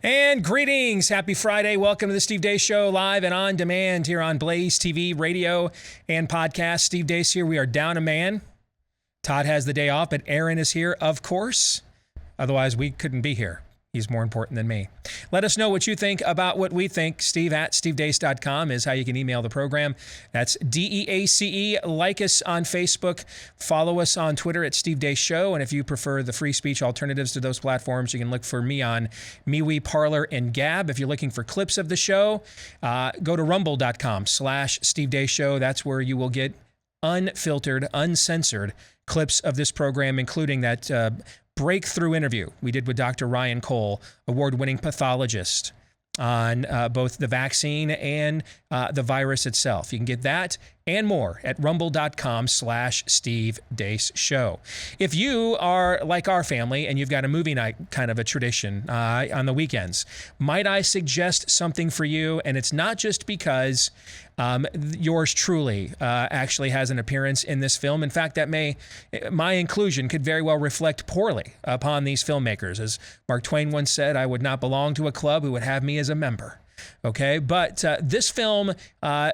And greetings. Happy Friday. Welcome to the Steve Deace Show, live and on demand here on BlazeTV, radio, and podcast. Steve Deace here. We are down a man. Todd has the day off, but Aaron is here, of course. Otherwise, we couldn't be here. He's more important than me. Let us know what you think about what we think. Steve at stevedeace.com is how you can email the program. That's DEACE. Like us on Facebook. Follow us on Twitter at Steve Deace Show. And if you prefer the free speech alternatives to those platforms, you can look for me on MeWe, Parler, and Gab. If you're looking for clips of the show, go to rumble.com/Steve Deace Show. That's where you will get unfiltered, uncensored clips of this program, including that breakthrough interview we did with Dr. Ryan Cole, award-winning pathologist, on both the vaccine and the virus itself. You can get that and more at rumble.com/Steve Deace Show. If you are like our family and you've got a movie night kind of a tradition on the weekends, might I suggest something for you? And it's not just because yours truly actually has an appearance in this film. In fact, my inclusion could very well reflect poorly upon these filmmakers. As Mark Twain once said, I would not belong to a club who would have me as a member. Okay, but this film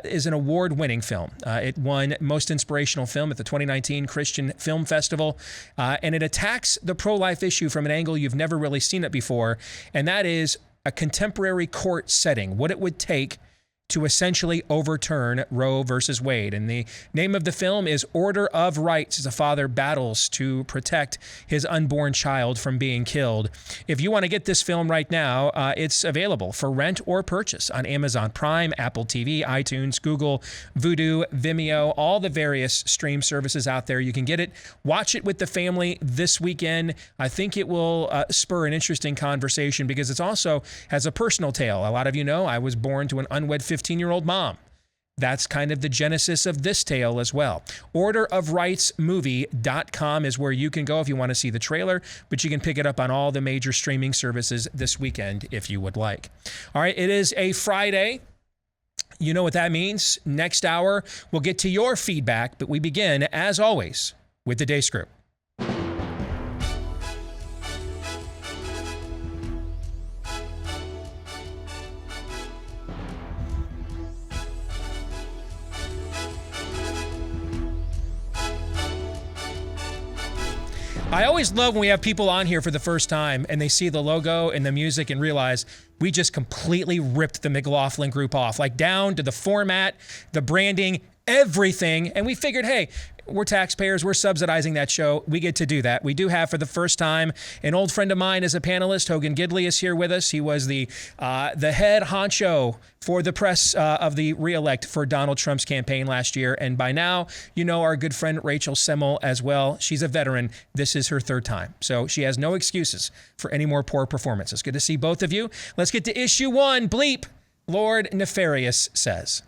is an award-winning film. It won Most Inspirational Film at the 2019 Christian Film Festival, and it attacks the pro-life issue from an angle you've never really seen it before, and that is a contemporary court setting, what it would take to essentially overturn Roe versus Wade. And the name of the film is Order of Rights, as a father battles to protect his unborn child from being killed. If you want to get this film right now, it's available for rent or purchase on Amazon Prime, Apple TV, iTunes, Google, Vudu, Vimeo, all the various stream services out there. You can get it. Watch it with the family this weekend. I think it will spur an interesting conversation because it also has a personal tale. A lot of you know I was born to an unwed 15-year-old mom. That's kind of the genesis of this tale as well. Orderofrightsmovie.com is where you can go if you want to see the trailer, but you can pick it up on all the major streaming services this weekend if you would like. All right, it is a Friday. You know what that means. Next hour, we'll get to your feedback, but we begin, as always, with the Deace Group. I always love when we have people on here for the first time and they see the logo and the music and realize we just completely ripped the McLaughlin Group off, like down to the format, the branding, everything. And we figured, hey, we're taxpayers. We're subsidizing that show. We get to do that. We do have, for the first time, an old friend of mine as a panelist. Hogan Gidley is here with us. He was the head honcho for the press of the re-elect for Donald Trump's campaign last year. And by now, you know our good friend Rachel Semmel as well. She's a veteran. This is her third time. So she has no excuses for any more poor performances. Good to see both of you. Let's get to issue one. Bleep. Lord Nefarious says.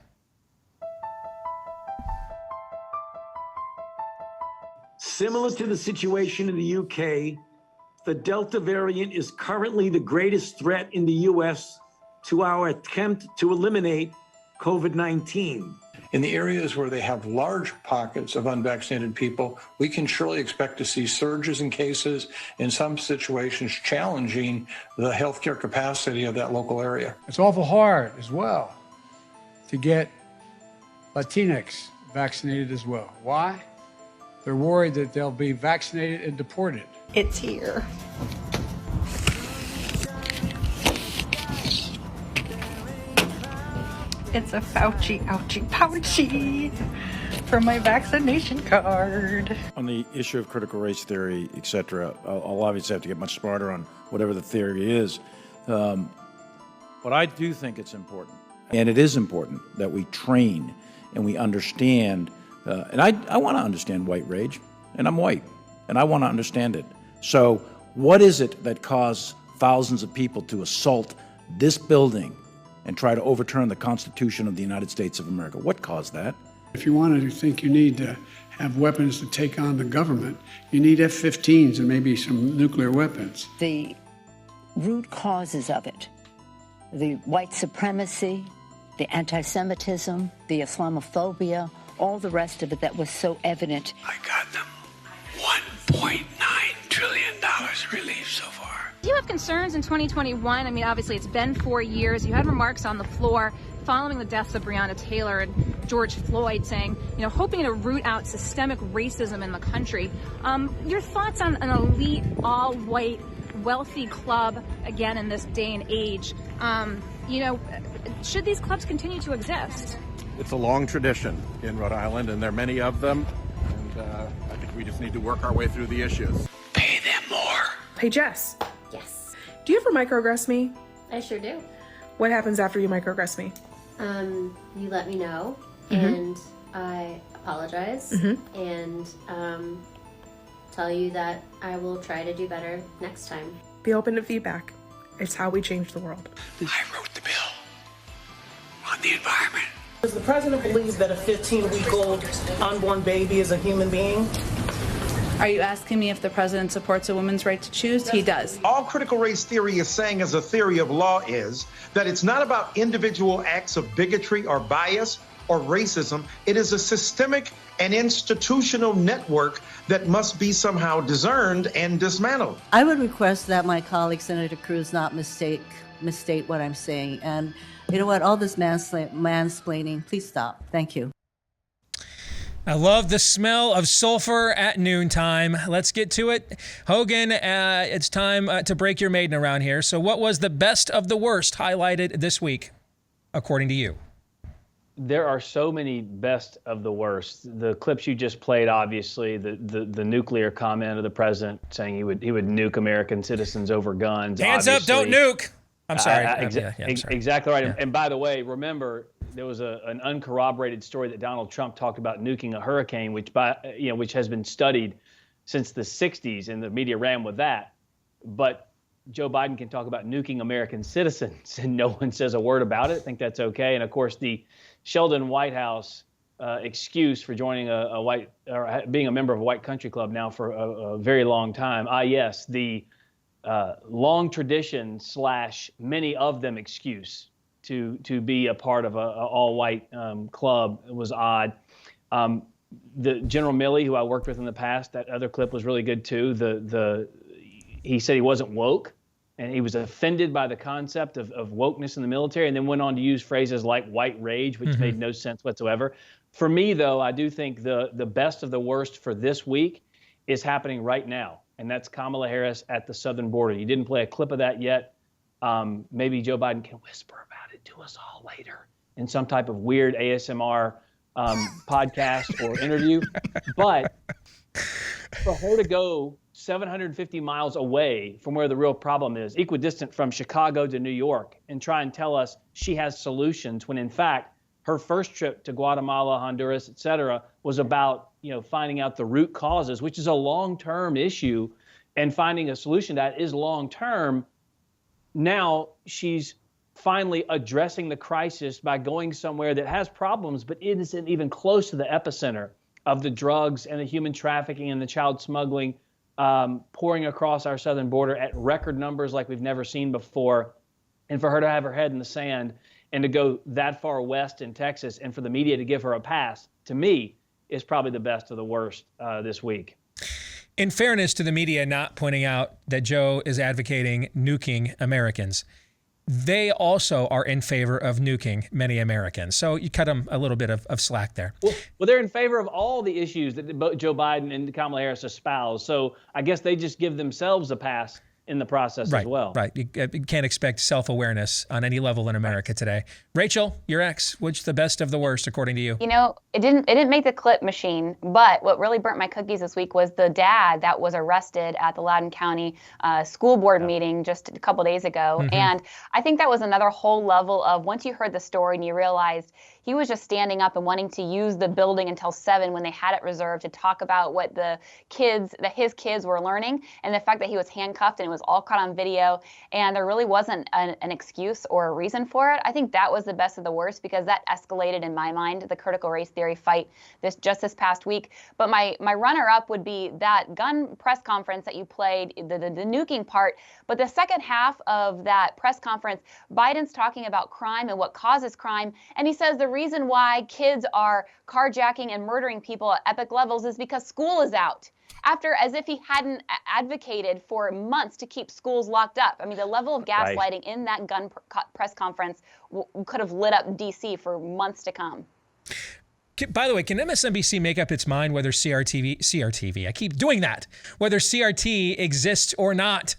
Similar to the situation in the UK, the Delta variant is currently the greatest threat in the US to our attempt to eliminate COVID-19. In the areas where they have large pockets of unvaccinated people, we can surely expect to see surges in cases, in some situations challenging the healthcare capacity of that local area. It's awful hard as well to get Latinx vaccinated as well. Why? They're worried that they'll be vaccinated and deported. It's here. It's a Fauci, ouchie, pouchy for my vaccination card. On the issue of critical race theory, etc., I'll obviously have to get much smarter on whatever the theory is. But I do think it's important. And it is important that we train and we understand. And I want to understand white rage, and I'm white, and I want to understand it. So what is it that caused thousands of people to assault this building and try to overturn the Constitution of the United States of America? What caused that? If you want to think you need to have weapons to take on the government, you need F-15s and maybe some nuclear weapons. The root causes of it, the white supremacy, the anti-Semitism, the Islamophobia, all the rest of it that was so evident. I got them $1.9 trillion relief so far. Do you have concerns in 2021? I mean, obviously it's been 4 years. You had remarks on the floor following the deaths of Breonna Taylor and George Floyd saying, hoping to root out systemic racism in the country. Your thoughts on an elite, all-white, wealthy club, again, in this day and age? Should these clubs continue to exist? It's a long tradition in Rhode Island, and there are many of them. And I think we just need to work our way through the issues. Pay them more. Hey, Jess. Yes. Do you ever microaggress me? I sure do. What happens after you microaggress me? You let me know, and I apologize, and tell you that I will try to do better next time. Be open to feedback. It's how we change the world. I wrote the bill on the environment. Does the president believe that a 15-week-old unborn baby is a human being? Are you asking me if the president supports a woman's right to choose? He does. All critical race theory is saying as a theory of law is that it's not about individual acts of bigotry or bias or racism. It is a systemic and institutional network that must be somehow discerned and dismantled. I would request that my colleague, Senator Cruz, not misstate what I'm saying. And you know what? All this mansplaining, please stop. Thank you. I love the smell of sulfur at noontime. Let's get to it. Hogan, it's time to break your maiden around here. So what was the best of the worst highlighted this week, according to you? There are so many best of the worst. The clips you just played, obviously, the nuclear comment of the president saying he would nuke American citizens over guns. Hands up, don't nuke. I'm sorry. I'm sorry. Exactly right. Yeah. And by the way, remember, there was an uncorroborated story that Donald Trump talked about nuking a hurricane, which has been studied since the 60s, and the media ran with that. But Joe Biden can talk about nuking American citizens, and no one says a word about it. I think that's okay. And of course, the Sheldon Whitehouse excuse for joining a white or being a member of a white country club now for a very long time. Yes, the long tradition / many of them excuse to be a part of a all-white club was odd. The General Milley, who I worked with in the past, that other clip was really good too. He said he wasn't woke, and he was offended by the concept of wokeness in the military, and then went on to use phrases like white rage, which made no sense whatsoever. For me, though, I do think the best of the worst for this week is happening right now, and that's Kamala Harris at the southern border. You didn't play a clip of that yet. Maybe Joe Biden can whisper about it to us all later in some type of weird ASMR podcast or interview. But for her to go 750 miles away from where the real problem is, equidistant from Chicago to New York, and try and tell us she has solutions, when in fact her first trip to Guatemala, Honduras, et cetera, was about finding out the root causes, which is a long-term issue, and finding a solution that is long-term. Now she's finally addressing the crisis by going somewhere that has problems, but it isn't even close to the epicenter of the drugs and the human trafficking and the child smuggling pouring across our southern border at record numbers like we've never seen before. And for her to have her head in the sand and to go that far west in Texas, and for the media to give her a pass, to me, is probably the best of the worst this week. In fairness to the media not pointing out that Joe is advocating nuking Americans, they also are in favor of nuking many Americans. So you cut them a little bit of slack there. Well, they're in favor of all the issues that both Joe Biden and Kamala Harris espouse. So I guess they just give themselves a pass in the process as well. Right. You can't expect self-awareness on any level in America today. Rachel, your ex, which the best of the worst, according to you? It didn't make the clip machine, but what really burnt my cookies this week was the dad that was arrested at the Loudoun County school board meeting just a couple days ago. And I think that was another whole level of, once you heard the story and you realized he was just standing up and wanting to use the building until 7 when they had it reserved to talk about what his kids were learning, and the fact that he was handcuffed and it was all caught on video, and there really wasn't an excuse or a reason for it. I think that was the best of the worst, because that escalated, in my mind, the critical race theory fight this past week. But my runner-up would be that gun press conference that you played, the nuking part. But the second half of that press conference, Biden's talking about crime and what causes crime, and he says the reason why kids are carjacking and murdering people at epic levels is because school is out. after as if he hadn't advocated for months to keep schools locked up. I mean, the level of gaslighting in that gun press conference could have lit up D.C. for months to come. By the way, can MSNBC make up its mind whether CRTV, I keep doing that, whether CRT exists or not?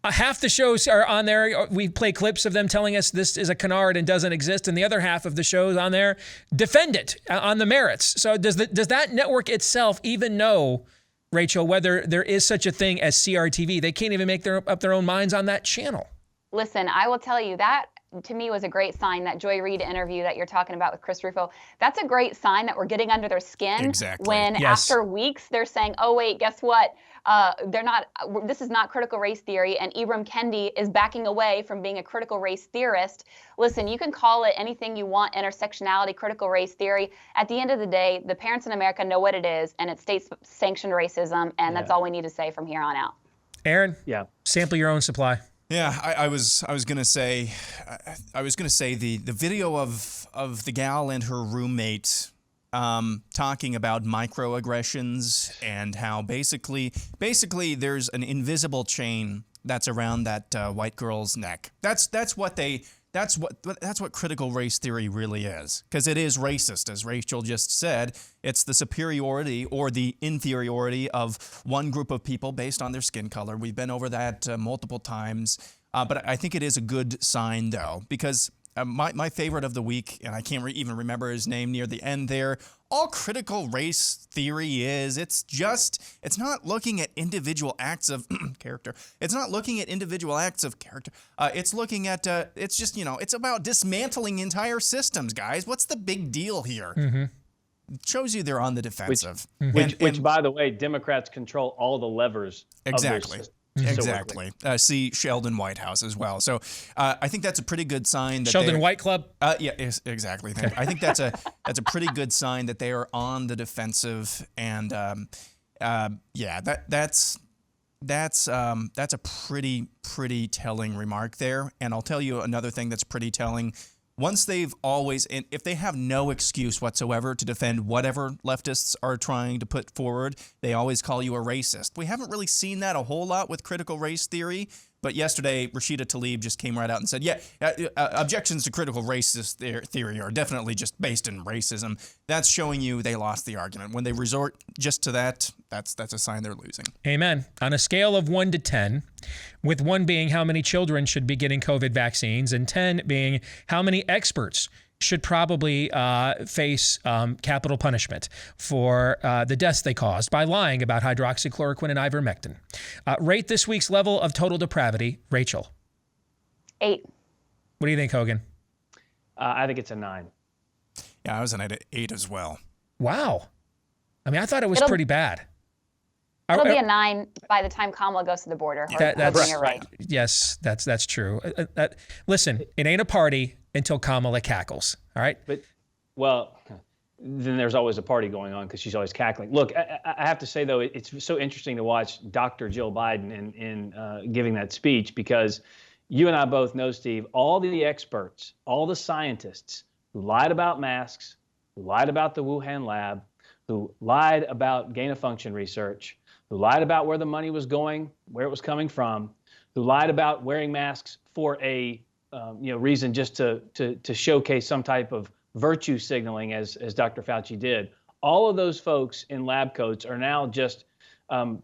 Half the shows are on there. We play clips of them telling us this is a canard and doesn't exist, and the other half of the shows on there defend it on the merits. So does that network itself even know, Rachel, whether there is such a thing as CRTV? They can't even make up their own minds on that channel. Listen, I will tell you that to me was a great sign, that Joy Reid interview that you're talking about with Chris Rufo. That's a great sign that we're getting under their skin. Exactly. When after weeks they're saying, oh wait, guess what? This is not critical race theory, and Ibram Kendi is backing away from being a critical race theorist. Listen, you can call it anything you want, intersectionality, critical race theory. At the end of the day, the parents in America know what it is, and it's state-sanctioned racism, and that's all we need to say from here on out. Aaron, sample your own supply. Yeah, I was gonna say the video of the gal and her roommate talking about microaggressions and how basically there's an invisible chain that's around that white girl's neck. That's what critical race theory really is, because it is racist, as Rachel just said. It's the superiority or the inferiority of one group of people based on their skin color. We've been over that multiple times, but I think it is a good sign, though, because my favorite of the week, and I can't even remember his name near the end there, all critical race theory is, it's not looking at individual acts of character. It's not looking at individual acts of character. It's looking at, it's just, it's about dismantling entire systems, guys. What's the big deal here? Mm-hmm. It shows you they're on the defensive. Which, by the way, Democrats control all the levers. Exactly. Of their Exactly. See Sheldon Whitehouse as well. So I think that's a pretty good sign. That Sheldon White Club? Exactly. I think that's a pretty good sign that they are on the defensive. And that's a pretty telling remark there. And I'll tell you another thing that's pretty telling. Once if they have no excuse whatsoever to defend whatever leftists are trying to put forward, they always call you a racist. We haven't really seen that a whole lot with critical race theory, but yesterday Rashida Tlaib just came right out and said, objections to critical racist theory are definitely just based in racism. That's showing you they lost the argument. When they resort just to that, that's a sign they're losing. Amen. On a scale of 1 to 10, with 1 being how many children should be getting COVID vaccines and 10 being how many experts should probably face capital punishment for the deaths they caused by lying about hydroxychloroquine and ivermectin. Rate this week's level of total depravity, Rachel. 8. What do you think, Hogan? I think it's a 9. Yeah, I was at 8 as well. Wow. I mean, I thought it was pretty bad. It'll be a 9 by the time Kamala goes to the border. That's right. Yes, that's true. Listen, it ain't a party until Kamala cackles. All right. Well, then there's always a party going on because she's always cackling. Look, I have to say, though, it's so interesting to watch Dr. Jill Biden in giving that speech, because you and I both know, Steve, all the experts, all the scientists who lied about masks, who lied about the Wuhan lab, who lied about gain-of-function research, who lied about where the money was going, where it was coming from, who lied about wearing masks for a reason just to showcase some type of virtue signaling, as Dr. Fauci did. All of those folks in lab coats are now just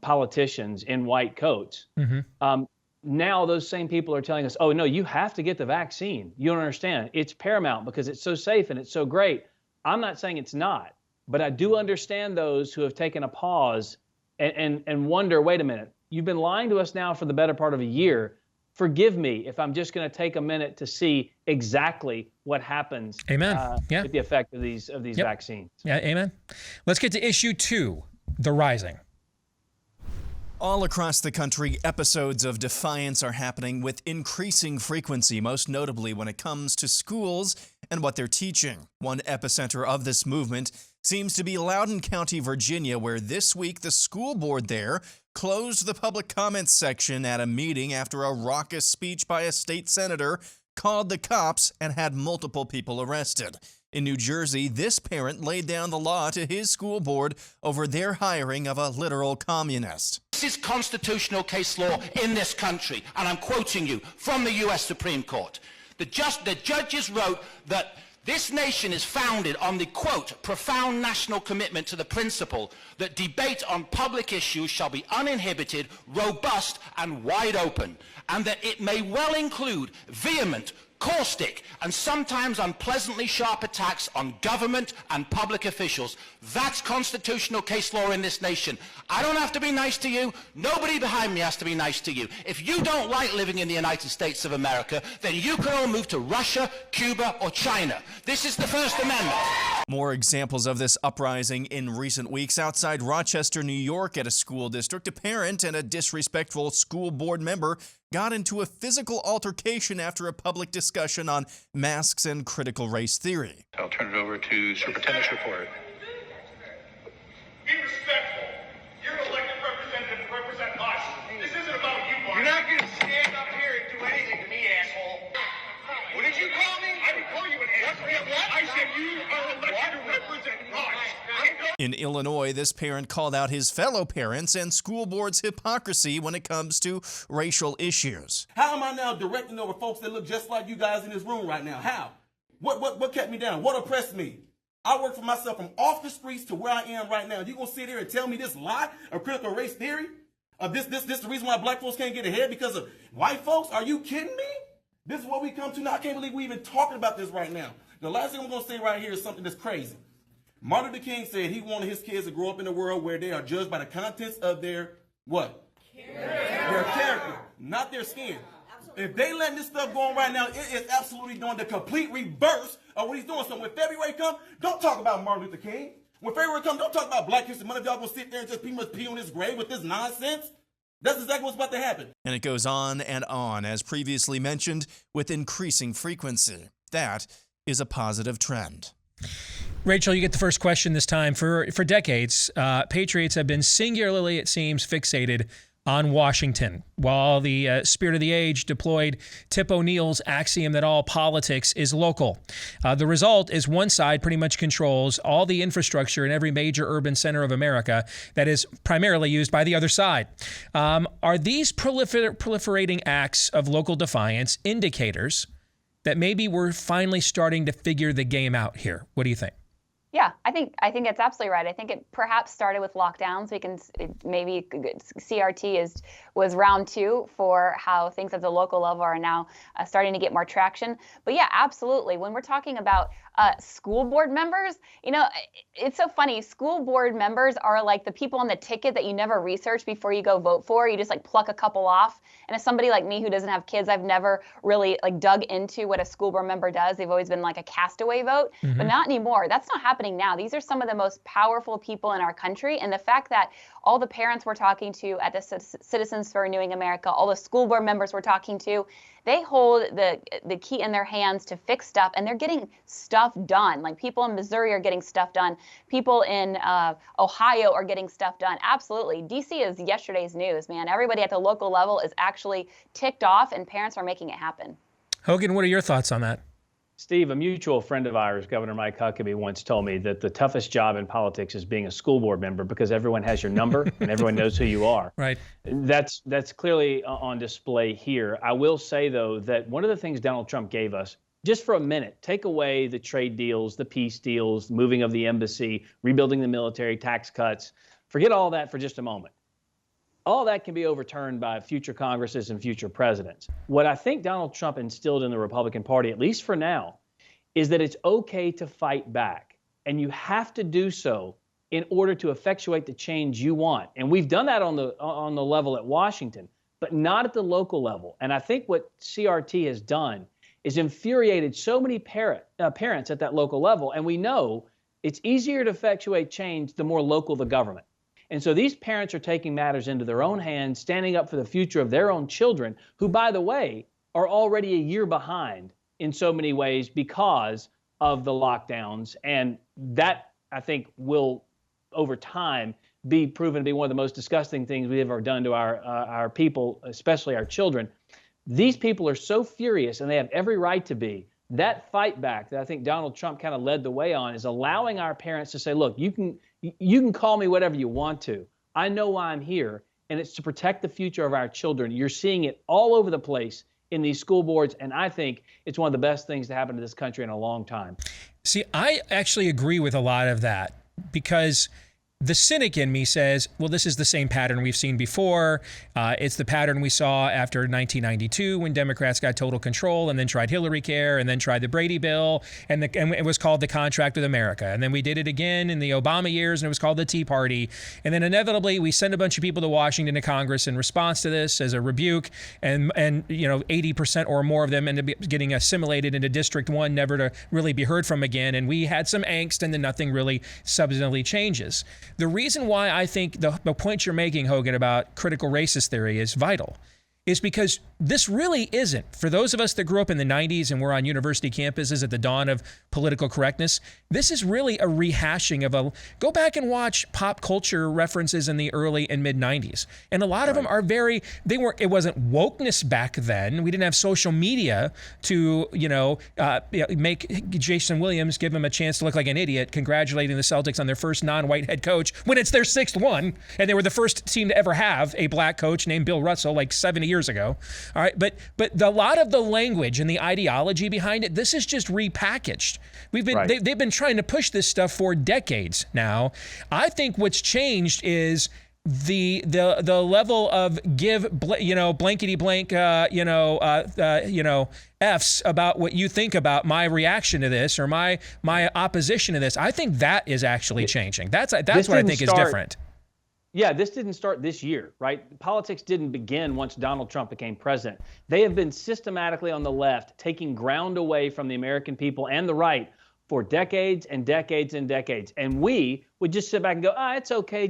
politicians in white coats. Mm-hmm. Now those same people are telling us, oh, no, you have to get the vaccine. You don't understand. It's paramount because it's so safe and it's so great. I'm not saying it's not, but I do understand those who have taken a pause and wonder, wait a minute, you've been lying to us now for the better part of a year. Forgive me if I'm just going to take a minute to see exactly what happens. Amen. With the effect of these vaccines. Yeah, amen. Let's get to issue 2, the rising. All across the country, episodes of defiance are happening with increasing frequency, most notably when it comes to schools and what they're teaching. One epicenter of this movement seems to be Loudoun County, Virginia, where this week the school board there closed the public comments section at a meeting after a raucous speech by a state senator called the cops and had multiple people arrested. In New Jersey, this parent laid down the law to his school board over their hiring of a literal communist. This is constitutional case law in this country, and I'm quoting you from the U.S. Supreme Court. The judges wrote that this nation is founded on the, quote, profound national commitment to the principle that debate on public issues shall be uninhibited, robust, and wide open, and that it may well include vehement, caustic, and sometimes unpleasantly sharp attacks on government and public officials. That's constitutional case law in this nation. I don't have to be nice to you. Nobody behind me has to be nice to you. If you don't like living in the United States of America, then you can all move to Russia, Cuba, or China. This is the First Amendment. More examples of this uprising in recent weeks. Outside Rochester, New York, at a school district, a parent and a disrespectful school board member got into a physical altercation after a public discussion on masks and critical race theory. I'll turn it over to Superintendent's report. Be respectful. You're an elected representative to represent us. This isn't about you, Mark. You're not going to stand up here and do anything to me, asshole. What did you call me? I didn't call you an asshole. What? I said you are elected to represent us. In Illinois, this parent called out his fellow parents and school board's hypocrisy when it comes to racial issues. How am I now directing over folks that look just like you guys in this room right now? How? What kept me down? What oppressed me? I work for myself from off the streets to where I am right now. You gonna sit here and tell me this lie of critical race theory? This the reason why black folks can't get ahead because of white folks? Are you kidding me? This is what we come to now. I can't believe we even talking about this right now. The last thing I'm gonna say right here is something that's crazy. Martin Luther King said he wanted his kids to grow up in a world where they are judged by the contents of their what? Their character, not their skin. If they letting this stuff go on right now, it is absolutely doing the complete reverse of what he's doing. So when February comes, don't talk about Martin Luther King. When February comes, don't talk about Black History Month. Y'all gonna sit there and just pretty much pee on his grave with this nonsense? That's exactly what's about to happen. And it goes on, as previously mentioned, with increasing frequency. That is a positive trend. Rachel, you get the first question this time. For decades, patriots have been singularly, it seems, fixated on Washington, while the spirit of the age deployed Tip O'Neill's axiom that all politics is local. The result is one side pretty much controls all the infrastructure in every major urban center of America that is primarily used by the other side. Are these proliferating acts of local defiance indicators that maybe we're finally starting to figure the game out here? What do you think? Yeah, I think it's absolutely right. I think it perhaps started with lockdowns. We can maybe CRT was round 2 for how things at the local level are now starting to get more traction. But yeah, absolutely. When we're talking about school board members, you know, it's so funny. School board members are like the people on the ticket that you never research before you go vote for. You just like pluck a couple off. And as somebody like me who doesn't have kids, I've never really like dug into what a school board member does. They've always been like a castaway vote, but not anymore. That's not happening now. These are some of the most powerful people in our country. And the fact that all the parents we're talking to at the Citizens for Renewing America, all the school board members we're talking to, they hold the key in their hands to fix stuff, and they're getting stuff done. Like people in Missouri are getting stuff done. People in Ohio are getting stuff done. Absolutely. DC is yesterday's news, man. Everybody at the local level is actually ticked off, and parents are making it happen. Hogan, what are your thoughts on that? Steve, a mutual friend of ours, Governor Mike Huckabee, once told me that the toughest job in politics is being a school board member because everyone has your number and everyone knows who you are. Right. That's clearly on display here. I will say, though, that one of the things Donald Trump gave us, just for a minute, take away the trade deals, the peace deals, moving of the embassy, rebuilding the military, tax cuts, forget all that for just a moment. All that can be overturned by future Congresses and future presidents. What I think Donald Trump instilled in the Republican Party, at least for now, is that it's okay to fight back. And you have to do so in order to effectuate the change you want. And we've done that on the level at Washington, but not at the local level. And I think what CRT has done is infuriated so many parents at that local level. And we know it's easier to effectuate change the more local the government. And so these parents are taking matters into their own hands, standing up for the future of their own children, who, by the way, are already a year behind in so many ways because of the lockdowns. And that, I think, will, over time, be proven to be one of the most disgusting things we've ever done to our people, especially our children. These people are so furious, and they have every right to be, That fight back that I think Donald Trump kind of led the way on is allowing our parents to say, look, you can call me whatever you want to. I know why I'm here, and it's to protect the future of our children. You're seeing it all over the place in these school boards, and I think it's one of the best things to happen to this country in a long time. See, I actually agree with a lot of that, because the cynic in me says, well, this is the same pattern we've seen before. It's the pattern we saw after 1992 when Democrats got total control and then tried Hillary Care and then tried the Brady Bill, and it was called the Contract with America. And then we did it again in the Obama years, and it was called the Tea Party. And then inevitably we send a bunch of people to Washington, to Congress in response to this as a rebuke, and 80% or more of them ended up getting assimilated into District 1, never to really be heard from again. And we had some angst, and then nothing really substantively changes. The reason why I think the point you're making, Hogan, about critical racist theory is vital is because this really isn't, for those of us that grew up in the 90s and were on university campuses at the dawn of political correctness, this is really a rehashing of go back and watch pop culture references in the early and mid 90s. And a lot of them are it wasn't wokeness back then. We didn't have social media to, make Jason Williams, give him a chance to look like an idiot, congratulating the Celtics on their first non-white head coach when it's their sixth one. And they were the first team to ever have a black coach named Bill Russell like 70 years ago. All right. But a lot of the language and the ideology behind it, this is just repackaged. They've been trying to push this stuff for decades now. I think what's changed is the level of blankety blank F's about what you think about my reaction to this or my opposition to this. I think that is actually changing. That's what I think is different. Yeah, this didn't start this year, right? Politics didn't begin once Donald Trump became president. They have been systematically on the left taking ground away from the American people and the right for decades and decades and decades. And we would just sit back and go, it's okay.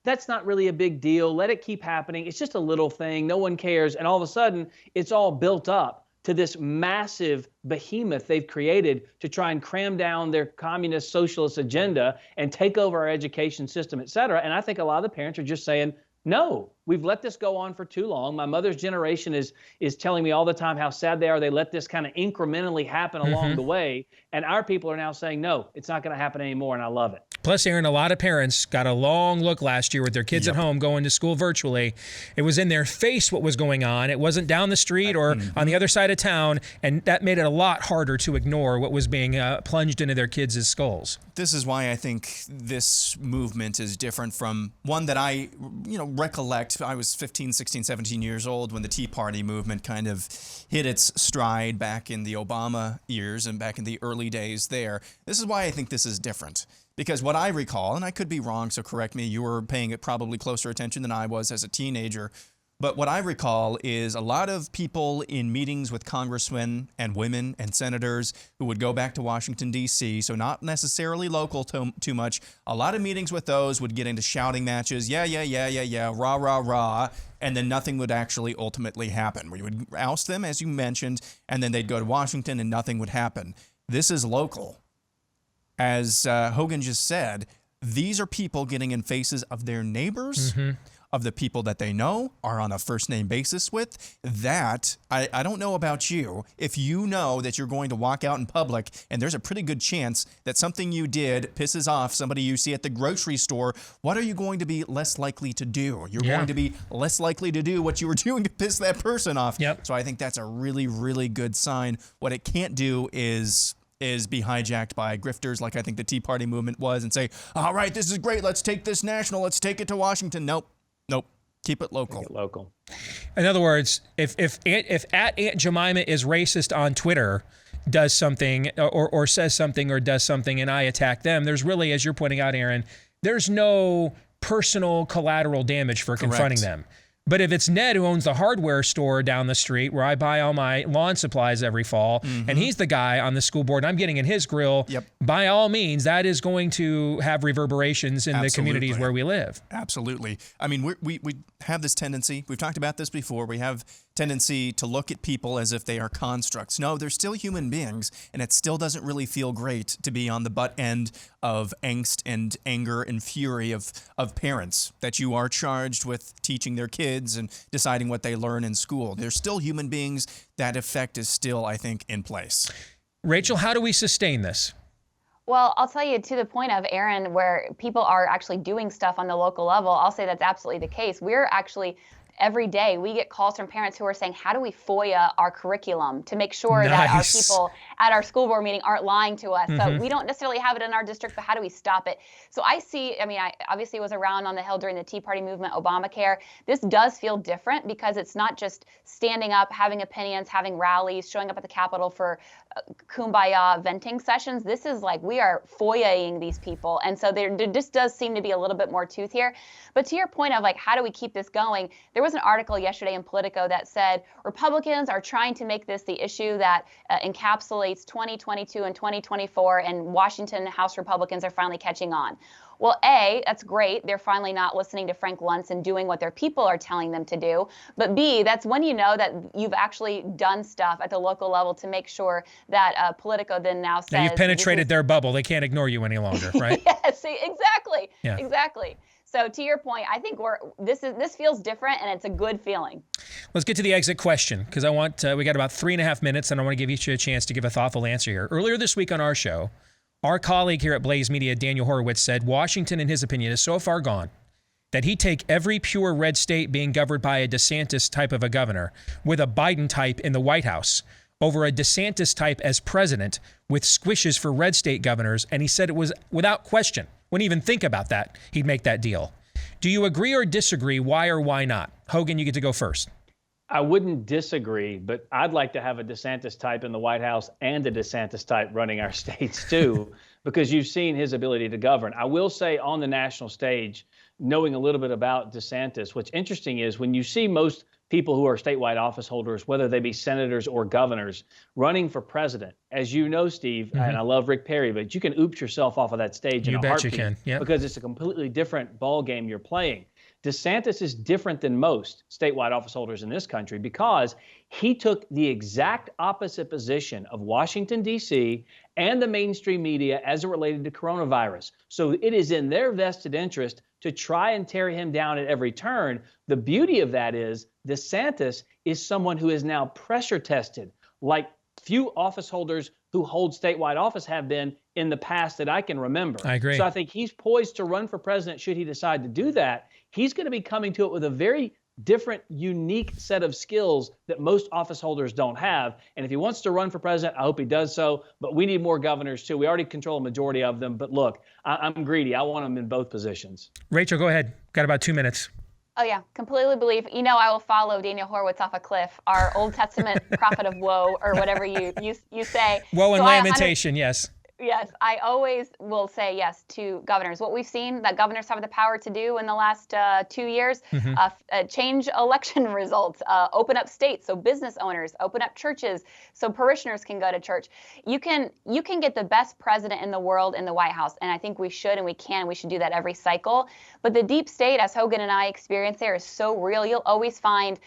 That's not really a big deal. Let it keep happening. It's just a little thing. No one cares. And all of a sudden, it's all built up to this massive behemoth they've created to try and cram down their communist socialist agenda and take over our education system, et cetera. And I think a lot of the parents are just saying, no, we've let this go on for too long. My mother's generation is telling me all the time how sad they are. They let this kind of incrementally happen along the way. And our people are now saying, no, it's not going to happen anymore. And I love it. Plus, Aaron, a lot of parents got a long look last year with their kids at home going to school virtually. It was in their face what was going on. It wasn't down the street or on the other side of town. And that made it a lot harder to ignore what was being plunged into their kids' skulls. This is why I think this movement is different from one that I, recollect. I was 15, 16, 17 years old when the Tea Party movement kind of hit its stride back in the Obama years and back in the early days there. This is why I think this is different. Because what I recall, and I could be wrong, so correct me, you were paying it probably closer attention than I was as a teenager, but what I recall is a lot of people in meetings with congressmen and women and senators who would go back to Washington, D.C., so not necessarily local too much. A lot of meetings with those would get into shouting matches, yeah, rah, rah, rah, and then nothing would actually ultimately happen. We would oust them, as you mentioned, and then they'd go to Washington and nothing would happen. This is local. As Hogan just said, these are people getting in faces of their neighbors, of the people that they know, are on a first-name basis with. That, I don't know about you, if you know that you're going to walk out in public and there's a pretty good chance that something you did pisses off somebody you see at the grocery store, what are you going to be less likely to do? You're going to be less likely to do what you were doing to piss that person off. So I think that's a really, really good sign. What it can't do is be hijacked by grifters like I think the Tea Party movement was and say, all right, this is great. Let's take this national. Let's take it to Washington. Nope. Keep it local. In other words, if at Aunt Jemima is racist on Twitter, does something or says something or does something and I attack them, there's really, as you're pointing out, Aaron, there's no personal collateral damage for confronting them. But if it's Ned who owns the hardware store down the street where I buy all my lawn supplies every fall, and he's the guy on the school board, and I'm getting in his grill, by all means, that is going to have reverberations in the communities where we live. Absolutely. I mean, we have this tendency, we've talked about this before, we have tendency to look at people as if they are constructs. No, they're still human beings, and it still doesn't really feel great to be on the butt end of angst and anger and fury of parents that you are charged with teaching their kids and deciding what they learn in school. They're still human beings. That effect is still, I think, in place. Rachel, how do we sustain this? Well, I'll tell you, to the point of, Aaron, where people are actually doing stuff on the local level, I'll say that's absolutely the case. We're actually, every day, we get calls from parents who are saying, how do we FOIA our curriculum to make sure that our people at our school board meeting aren't lying to us? So we don't necessarily have it in our district, but how do we stop it? So I obviously was around on the Hill during the Tea Party movement, Obamacare. This does feel different because it's not just standing up, having opinions, having rallies, showing up at the Capitol for kumbaya venting sessions. This is like we are FOIA-ing these people. And so there just does seem to be a little bit more tooth here. But to your point of like, how do we keep this going? There was an article yesterday in Politico that said Republicans are trying to make this the issue that encapsulates 2022 and 2024, and Washington House Republicans are finally catching on. Well, A, that's great. They're finally not listening to Frank Luntz and doing what their people are telling them to do. But B, that's when you know that you've actually done stuff at the local level to make sure that Politico then now says— Now you've penetrated their bubble. They can't ignore you any longer, right? Yes, exactly. Yeah. Exactly. So to your point, I think this feels different, and it's a good feeling. Let's get to the exit question, because we got about 3.5 minutes, and I want to give each of you a chance to give a thoughtful answer here. Earlier this week on our show, our colleague here at Blaze Media, Daniel Horowitz, said Washington, in his opinion, is so far gone that he'd take every pure red state being governed by a DeSantis type of a governor with a Biden type in the White House over a DeSantis type as president with squishes for red state governors. And he said it was without question, wouldn't even think about that, he'd make that deal. Do you agree or disagree? Why or why not? Hogan, you get to go first. I wouldn't disagree, but I'd like to have a DeSantis type in the White House and a DeSantis type running our states too, because you've seen his ability to govern. I will say on the national stage, knowing a little bit about DeSantis, what's interesting is when you see most people who are statewide office holders, whether they be senators or governors, running for president, as you know, Steve, and I love Rick Perry, but you can oops yourself off of that stage in a heartbeat. You bet you can, yeah. Because it's a completely different ball game you're playing. DeSantis is different than most statewide office holders in this country because he took the exact opposite position of Washington, D.C. and the mainstream media as it related to coronavirus. So it is in their vested interest to try and tear him down at every turn. The beauty of that is DeSantis is someone who is now pressure tested, like few office holders who hold statewide office have been in the past that I can remember. I agree. So I think he's poised to run for president should he decide to do that. He's going to be coming to it with a very different, unique set of skills that most office holders don't have. And if he wants to run for president, I hope he does so. But we need more governors, too. We already control a majority of them. But look, I'm greedy. I want them in both positions. Rachel, go ahead. Got about 2 minutes. Oh, yeah, completely believe. I will follow Daniel Horowitz off a cliff, our Old Testament prophet of woe, or whatever you say. Woe and lamentation, yes. Yes, I always will say yes to governors. What we've seen that governors have the power to do in the last 2 years, change election results, open up states so business owners, open up churches so parishioners can go to church. You can get the best president in the world in the White House, and I think we should and we can. We should do that every cycle. But the deep state, as Hogan and I experience there, is so real. You'll always find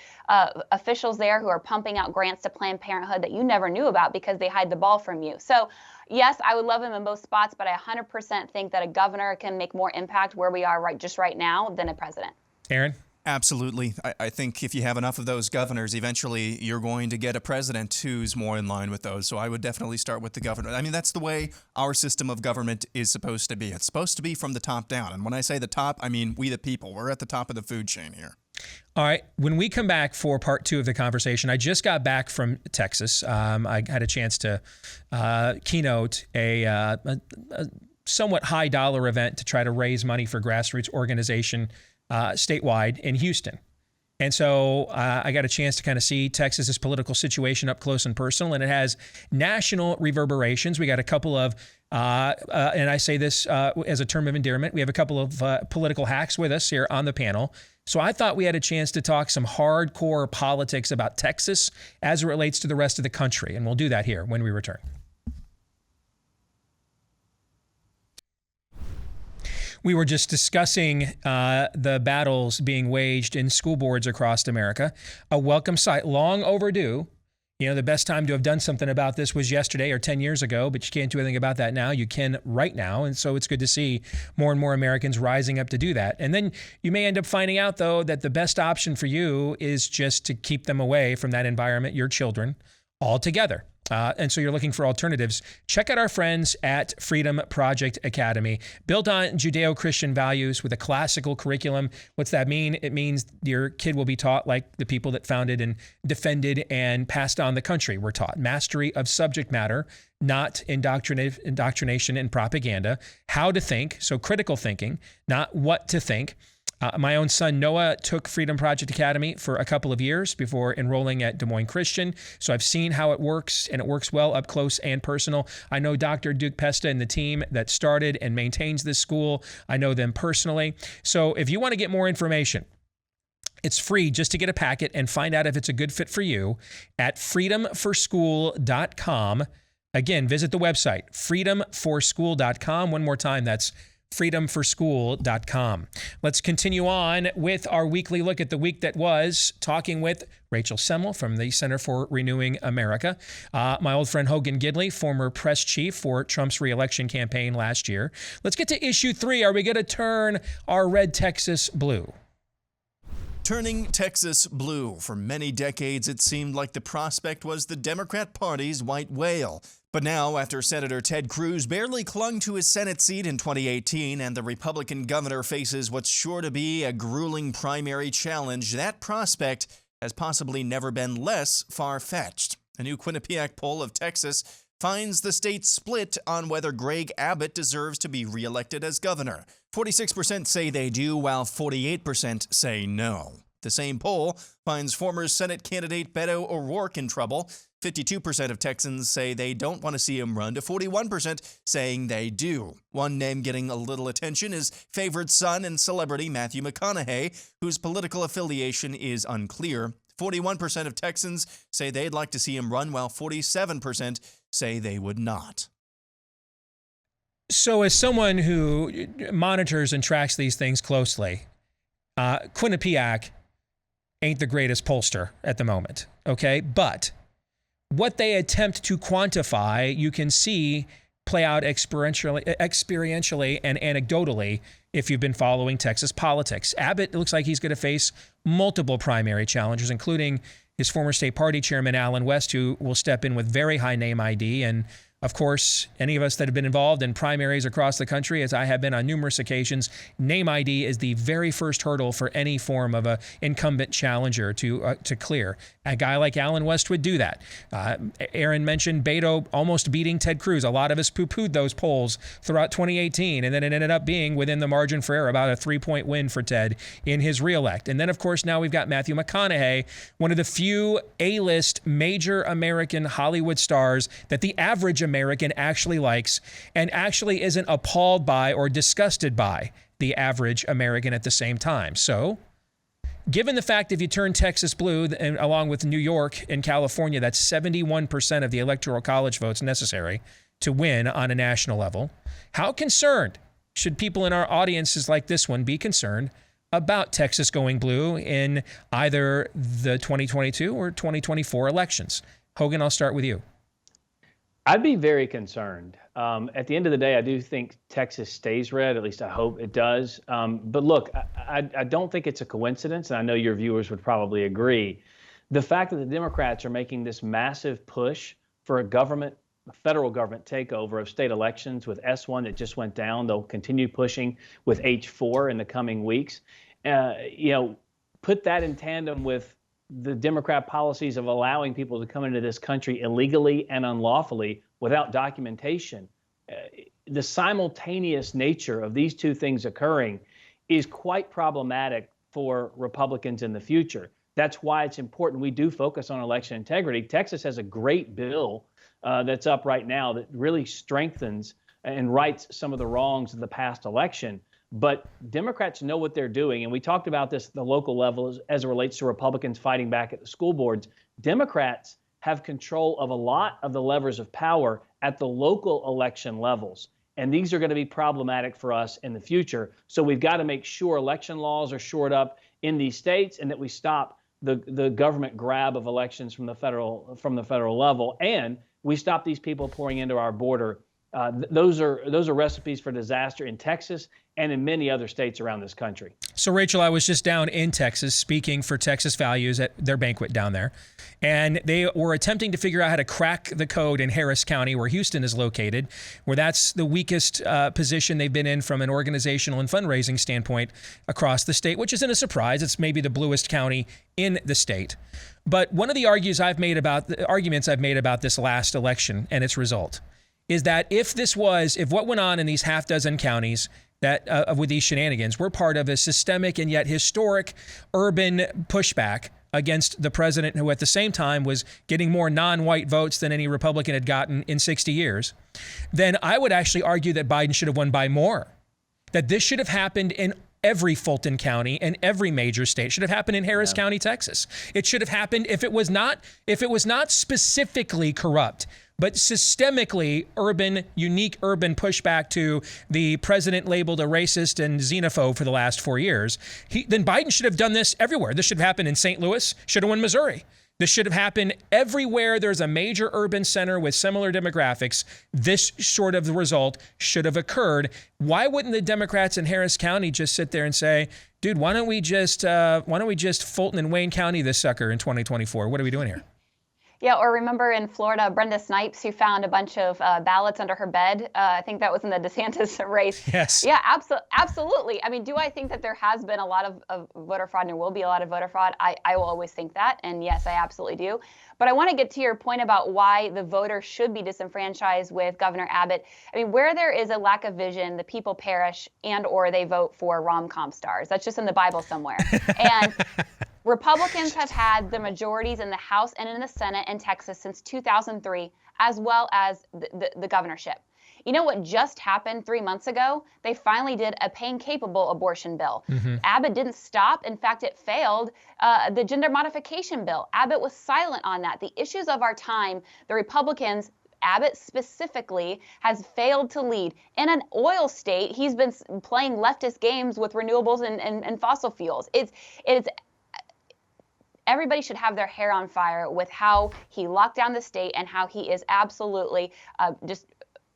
officials there who are pumping out grants to Planned Parenthood that you never knew about because they hide the ball from you. So yes, I would love him in both spots, but I 100% think that a governor can make more impact where we are right now than a president. Aaron? Absolutely. I think if you have enough of those governors, eventually you're going to get a president who's more in line with those. So I would definitely start with the governor. I mean, that's the way our system of government is supposed to be. It's supposed to be from the top down. And when I say the top, I mean we the people. We're at the top of the food chain here. All right. When we come back for part 2 of the conversation, I just got back from Texas. I had a chance to keynote a somewhat high dollar event to try to raise money for grassroots organization statewide in Houston. And so I got a chance to kind of see Texas's political situation up close and personal, and it has national reverberations. We got a couple of, and I say this as a term of endearment, we have a couple of political hacks with us here on the panel. So I thought we had a chance to talk some hardcore politics about Texas as it relates to the rest of the country, and we'll do that here when we return. We were just discussing the battles being waged in school boards across America. A welcome sight, long overdue. The best time to have done something about this was yesterday or 10 years ago, but you can't do anything about that now. You can right now. And so it's good to see more and more Americans rising up to do that. And then you may end up finding out, though, that the best option for you is just to keep them away from that environment, your children, altogether. and so you're looking for alternatives, check out our friends at Freedom Project Academy. Built on Judeo-Christian values with a classical curriculum. What's that mean? It means your kid will be taught like the people that founded and defended and passed on the country were taught. Mastery of subject matter, not indoctrination and propaganda. How to think, so critical thinking, not what to think. My own son, Noah, took Freedom Project Academy for a couple of years before enrolling at Des Moines Christian. So I've seen how it works, and it works well up close and personal. I know Dr. Duke Pesta and the team that started and maintains this school. I know them personally. So if you want to get more information, it's free just to get a packet and find out if it's a good fit for you at freedomforschool.com. Again, visit the website, freedomforschool.com. One more time, that's freedomforschool.com. Let's continue on with our weekly look at the week that was, talking with Rachel Semmel from the Center for Renewing America, my old friend Hogan Gidley, former press chief for Trump's re-election campaign last year. Let's get to issue 3. Are we going to turn our red Texas blue? Turning Texas blue. For many decades, it seemed like the prospect was the Democrat Party's white whale. But now, after Senator Ted Cruz barely clung to his Senate seat in 2018 and the Republican governor faces what's sure to be a grueling primary challenge, that prospect has possibly never been less far-fetched. A new Quinnipiac poll of Texas finds the state split on whether Greg Abbott deserves to be reelected as governor. 46% say they do, while 48% say no. The same poll finds former Senate candidate Beto O'Rourke in trouble. 52% of Texans say they don't want to see him run, to 41% saying they do. One name getting a little attention is favored son and celebrity Matthew McConaughey, whose political affiliation is unclear. 41% of Texans say they'd like to see him run, while 47% say they would not. So as someone who monitors and tracks these things closely, Quinnipiac ain't the greatest pollster at the moment, okay? But what they attempt to quantify, you can see play out experientially and anecdotally if you've been following Texas politics. Abbott looks like he's going to face multiple primary challenges, including his former state party chairman, Alan West, who will step in with very high name ID. And of course, any of us that have been involved in primaries across the country, as I have been on numerous occasions, name ID is the very first hurdle for any form of an incumbent challenger to clear. A guy like Alan West would do that. Aaron mentioned Beto almost beating Ted Cruz. A lot of us poo-pooed those polls throughout 2018, and then it ended up being within the margin for error, about a 3-point win for Ted in his reelect. And then, of course, now we've got Matthew McConaughey, one of the few A-list major American Hollywood stars that the average American actually likes and actually isn't appalled by or disgusted by the average American at the same time. So, given the fact if you turn Texas blue, and along with New York and California, that's 71% of the Electoral College votes necessary to win on a national level, how concerned should people in our audiences like this one be concerned about Texas going blue in either the 2022 or 2024 elections? Hogan, I'll start with you. I'd be very concerned. At the end of the day, I do think Texas stays red. At least I hope it does. But look, I don't think it's a coincidence, and I know your viewers would probably agree. The fact that the Democrats are making this massive push for a federal government takeover of state elections with S1 that just went down. They'll continue pushing with H4 in the coming weeks. Put that in tandem with the Democrat policies of allowing people to come into this country illegally and unlawfully without documentation. The simultaneous nature of these two things occurring is quite problematic for Republicans in the future. That's why it's important we do focus on election integrity. Texas has a great bill that's up right now that really strengthens and rights some of the wrongs of the past election. But Democrats know what they're doing, and we talked about this at the local level as it relates to Republicans fighting back at the school boards. Democrats have control of a lot of the levers of power at the local election levels, and these are going to be problematic for us in the future. So we've got to make sure election laws are shored up in these states and that we stop the government grab of elections from the federal level, and we stop these people pouring into our border Those are recipes for disaster in Texas and in many other states around this country. So, Rachel, I was just down in Texas speaking for Texas Values at their banquet down there, and they were attempting to figure out how to crack the code in Harris County, where Houston is located, where that's the weakest position they've been in from an organizational and fundraising standpoint across the state, which isn't a surprise. It's maybe the bluest county in the state. But one of the arguments I've made about this last election and its result is that if what went on in these half dozen counties that with these shenanigans were part of a systemic and yet historic urban pushback against the president, who at the same time was getting more non-white votes than any Republican had gotten in 60 years, then I would actually argue that Biden should have won by more. That this should have happened in every Fulton County and every major state. It should have happened in Harris County, Texas. It should have happened if it was not specifically corrupt, but systemically unique urban pushback to the president labeled a racist and xenophobe for the last 4 years. Then Biden should have done this everywhere. This should have happened in St. Louis, should have won Missouri. This should have happened everywhere there's a major urban center with similar demographics. This sort of result should have occurred. Why wouldn't the Democrats in Harris County just sit there and say, dude, why don't we just Fulton and Wayne County this sucker in 2024? What are we doing here? Yeah, or remember in Florida, Brenda Snipes, who found a bunch of ballots under her bed. I think that was in the DeSantis race. Yes. Yeah, absolutely. I mean, do I think that there has been a lot of voter fraud and there will be a lot of voter fraud? I will always think that. And yes, I absolutely do. But I want to get to your point about why the voter should be disenfranchised with Governor Abbott. I mean, where there is a lack of vision, the people perish and or they vote for rom-com stars. That's just in the Bible somewhere. And Republicans have had the majorities in the House and in the Senate in Texas since 2003, as well as the governorship. You know what just happened 3 months ago? They finally did a pain-capable abortion bill. Mm-hmm. Abbott didn't stop. In fact, it failed. The gender modification bill, Abbott was silent on that. The issues of our time, the Republicans, Abbott specifically, has failed to lead. In an oil state, he's been playing leftist games with renewables and fossil fuels. It's everybody should have their hair on fire with how he locked down the state and how he is absolutely just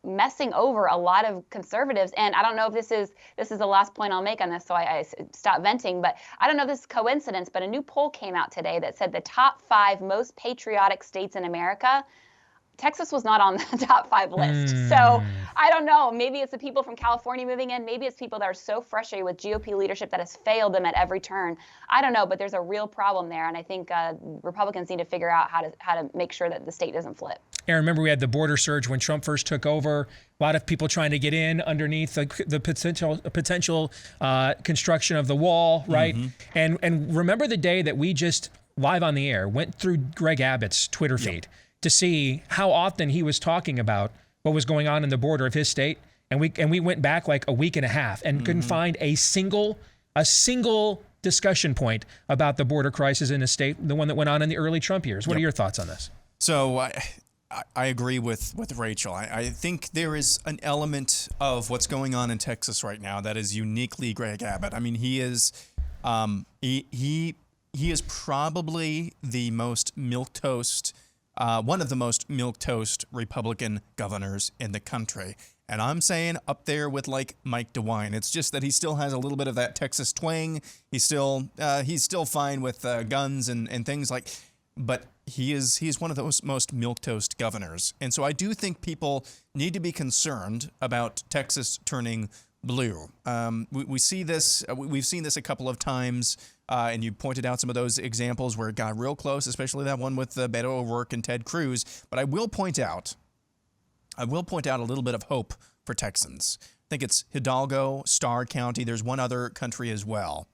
messing over a lot of conservatives. And I don't know if this is the last point I'll make on this, so I stop venting, but I don't know if this is coincidence, but a new poll came out today that said the top 5 most patriotic states in America, Texas was not on the top 5 list. So I don't know. Maybe it's the people from California moving in. Maybe it's people that are so frustrated with GOP leadership that has failed them at every turn. I don't know, but there's a real problem there. And I think Republicans need to figure out how to make sure that the state doesn't flip. Aaron, remember we had the border surge when Trump first took over. A lot of people trying to get in underneath the potential construction of the wall, right? Mm-hmm. And remember the day that we just live on the air went through Greg Abbott's Twitter feed to see how often he was talking about what was going on in the border of his state. And we went back like a week and a half and couldn't find a single discussion point about the border crisis in a state, the one that went on in the early Trump years. What are your thoughts on this? So I agree with Rachel. I think there is an element of what's going on in Texas right now that is uniquely Greg Abbott. I mean, he is he is probably the most milquetoast, one of the most milquetoast Republican governors in the country. And I'm saying up there with like Mike DeWine. It's just that he still has a little bit of that Texas twang. He's still fine with guns and things like, but he's one of those most milquetoast governors. And so I do think people need to be concerned about Texas turning blue. We see this. We've seen this a couple of times. And you pointed out some of those examples where it got real close, especially that one with Beto O'Rourke and Ted Cruz. But I will point out a little bit of hope for Texans. I think it's Hidalgo, Starr County. There's one other country as well.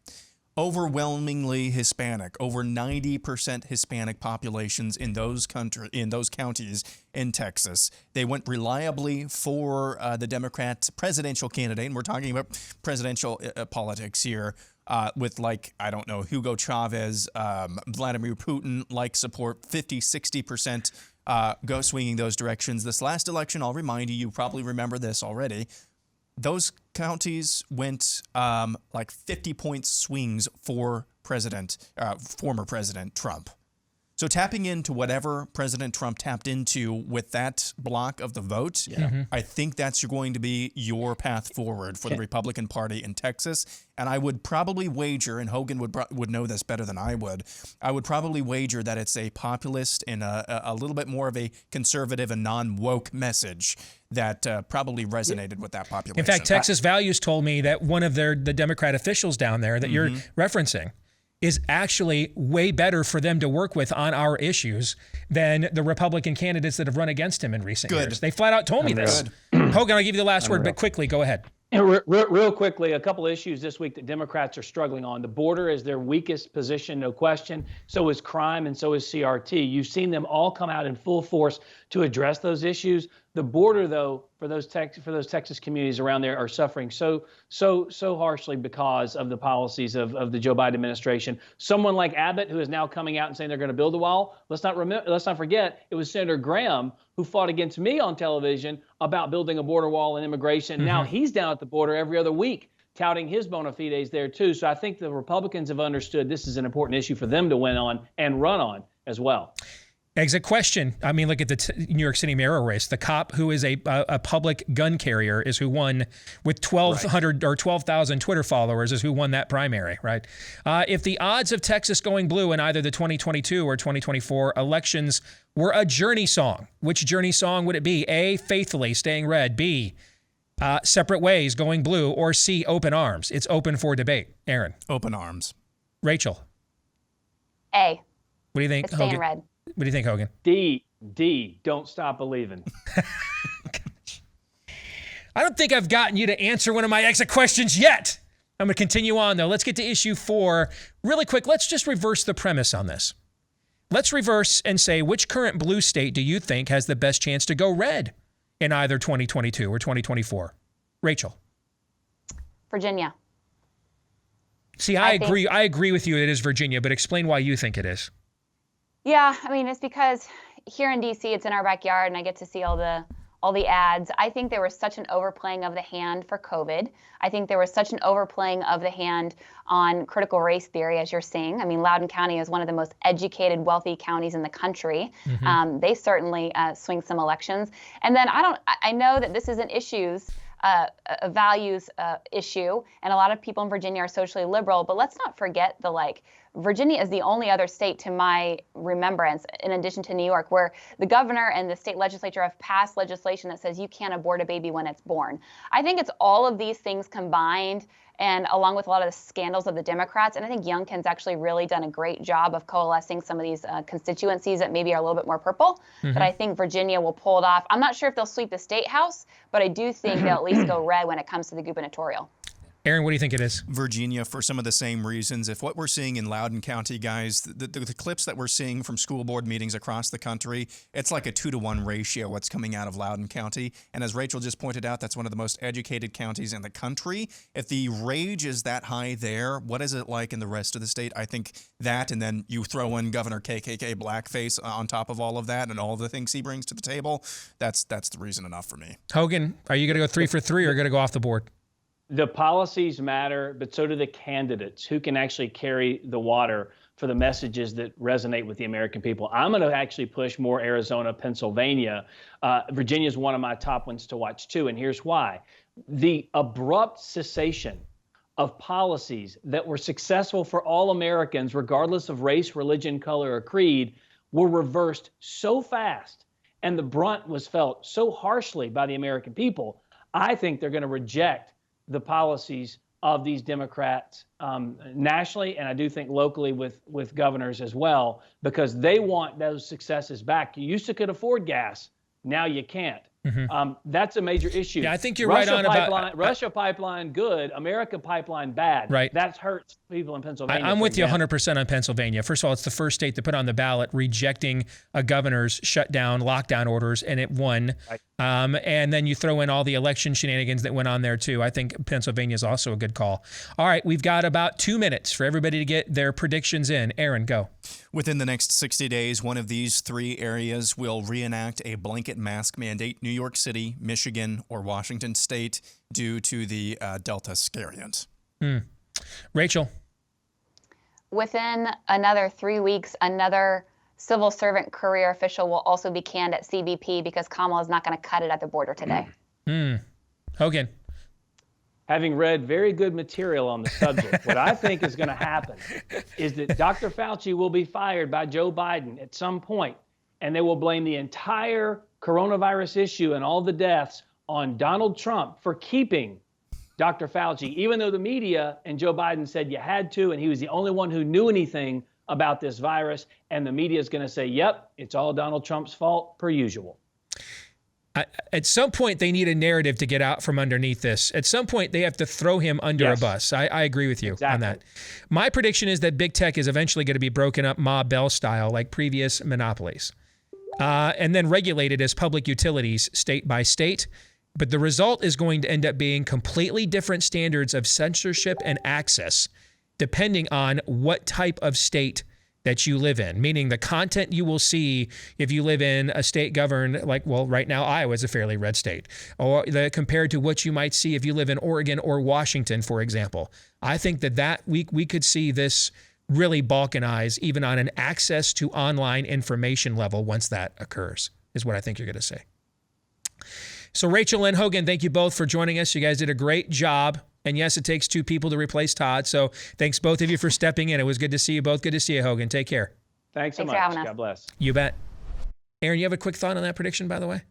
Overwhelmingly Hispanic, over 90% Hispanic populations in those counties in Texas. They went reliably for the Democrat presidential candidate, and we're talking about presidential politics here. With Hugo Chavez, Vladimir Putin, support, 50-60% go swinging those directions. This last election, I'll remind you probably remember this already, those counties went 50-point swings for former President Trump. So tapping into whatever President Trump tapped into with that block of the vote, I think that's going to be your path forward for the Republican Party in Texas. And I would probably wager, and Hogan would know this better than I would probably wager that it's a populist and a little bit more of a conservative and non-woke message that probably resonated with that population. In fact, Texas Values told me that one of the Democrat officials down there that you're referencing is actually way better for them to work with on our issues than the Republican candidates that have run against him in recent years. They flat out told me this. Hogan, I'll give you the last word, but quickly, go ahead. Real quickly, a couple of issues this week that Democrats are struggling on. The border is their weakest position, no question. So is crime and so is CRT. You've seen them all come out in full force to address those issues. The border, though, for those Texas communities around there are suffering so harshly because of the policies of the Joe Biden administration. Someone like Abbott, who is now coming out and saying they're going to build a wall. Let's not forget, it was Senator Graham who fought against me on television about building a border wall and immigration. Now he's down at the border every other week, touting his bona fides there too. So I think the Republicans have understood this is an important issue for them to win on and run on as well. Exit question. I mean, look at the New York City mayoral race. The cop who is a public gun carrier is who won with 1,200 or 12,000 Twitter followers is who won that primary, right? If the odds of Texas going blue in either the 2022 or 2024 elections were a Journey song, which Journey song would it be? A, Faithfully, Staying Red. B, Separate Ways, Going Blue. Or C, Open Arms. It's open for debate. Aaron. Open Arms. Rachel. A. What do you think, It's Staying Hogan? Red. What do you think, Hogan? D, Don't Stop Believing. I don't think I've gotten you to answer one of my exit questions yet. I'm going to continue on, though. Let's get to issue 4 really quick. Let's just reverse the premise on this. Let's reverse and say, which current blue state do you think has the best chance to go red in either 2022 or 2024? Rachel. Virginia. See, I agree with you. It is Virginia, but explain why you think it is. Yeah, I mean, it's because here in DC, it's in our backyard, and I get to see all the ads. I think there was such an overplaying of the hand for COVID. I think there was such an overplaying of the hand on critical race theory, as you're seeing. I mean, Loudoun County is one of the most educated, wealthy counties in the country. They certainly swing some elections. And then I know that this is an a values issue, and a lot of people in Virginia are socially liberal, but let's not forget Virginia is the only other state, to my remembrance, in addition to New York, where the governor and the state legislature have passed legislation that says you can't abort a baby when it's born. I think it's all of these things combined, and along with a lot of the scandals of the Democrats. And I think Youngkin's actually really done a great job of coalescing some of these constituencies that maybe are a little bit more purple. But I think Virginia will pull it off. I'm not sure if they'll sweep the state house, but I do think they'll at least go red when it comes to the gubernatorial. Aaron, what do you think it is? Virginia, for some of the same reasons. If what we're seeing in Loudoun County, guys, the clips that we're seeing from school board meetings across the country, it's like a 2-to-1 ratio what's coming out of Loudoun County. And as Rachel just pointed out, that's one of the most educated counties in the country. If the rage is that high there, what is it like in the rest of the state? I think that, and then you throw in Governor KKK blackface on top of all of that and all the things he brings to the table, that's the reason enough for me. Hogan, are you going to go 3 for 3 or going to go off the board? The policies matter, but so do the candidates who can actually carry the water for the messages that resonate with the American people. I'm going to actually push more Arizona, Pennsylvania. Virginia is one of my top ones to watch too, and here's why. The abrupt cessation of policies that were successful for all Americans, regardless of race, religion, color, or creed, were reversed so fast, and the brunt was felt so harshly by the American people. I think they're going to reject the policies of these Democrats nationally, and I do think locally with governors as well, because they want those successes back. You used to could afford gas, now you can't. That's a major issue. Yeah, I think you're right on about Russia pipeline good, America pipeline bad. Right. That hurts people in Pennsylvania. I'm with you 100% on Pennsylvania. First of all, it's the first state to put on the ballot rejecting a governor's shutdown, lockdown orders, and it won. Right. And then you throw in all the election shenanigans that went on there too. I think Pennsylvania is also a good call. All right, we've got about 2 minutes for everybody to get their predictions in. Aaron, go. Within the next 60 days, one of these 3 areas will reenact a blanket mask mandate: New York City, Michigan, or Washington State, due to the Delta variant. Rachel? Within another 3 weeks, another civil servant career official will also be canned at CBP because Kamala is not going to cut it at the border today. Hogan. Having read very good material on the subject, what I think is going to happen is that Dr. Fauci will be fired by Joe Biden at some point, and they will blame the entire coronavirus issue and all the deaths on Donald Trump for keeping Dr. Fauci, even though the media and Joe Biden said you had to, and he was the only one who knew anything about this virus, and the media is going to say, yep, it's all Donald Trump's fault, per usual. At some point, they need a narrative to get out from underneath this. At some point, they have to throw him under a bus. I agree with you on that. My prediction is that big tech is eventually going to be broken up Ma Bell style like previous monopolies, and then regulated as public utilities state by state. But the result is going to end up being completely different standards of censorship and access depending on what type of state that you live in, meaning the content you will see if you live in a state governed like, well, right now Iowa is a fairly red state, or compared to what you might see if you live in Oregon or Washington, for example. I think that we could see this really balkanize even on an access to online information level once that occurs, is what I think you're going to say. So Rachel and Hogan, thank you both for joining us. You guys did a great job. And yes, it takes two people to replace Todd. So thanks both of you for stepping in. It was good to see you both. Good to see you, Hogan. Take care. Thanks so much. God bless. You bet. Aaron, you have a quick thought on that prediction, by the way?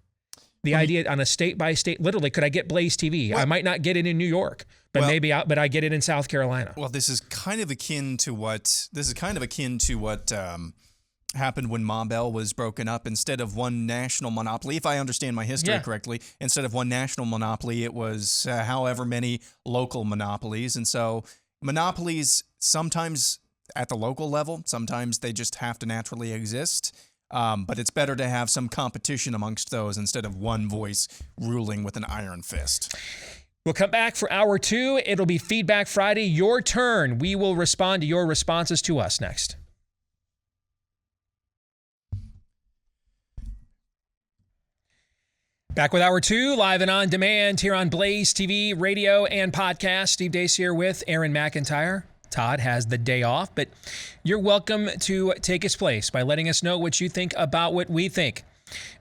The idea on a state by state, literally, could I get BlazeTV? I might not get it in New York, but but I get it in South Carolina. Well, this is kind of akin to what happened when Ma Bell was broken up. Instead of one national monopoly, if I understand my history correctly, instead of one national monopoly, it was however many local monopolies. And so monopolies sometimes at the local level, sometimes they just have to naturally exist. But it's better to have some competition amongst those instead of one voice ruling with an iron fist. We'll come back for hour 2. It'll be Feedback Friday. Your turn. We will respond to your responses to us next. Back with hour 2, live and on demand here on Blaze TV, radio, and podcast. Steve Deace here with Aaron McIntyre. Todd has the day off, but you're welcome to take his place by letting us know what you think about what we think.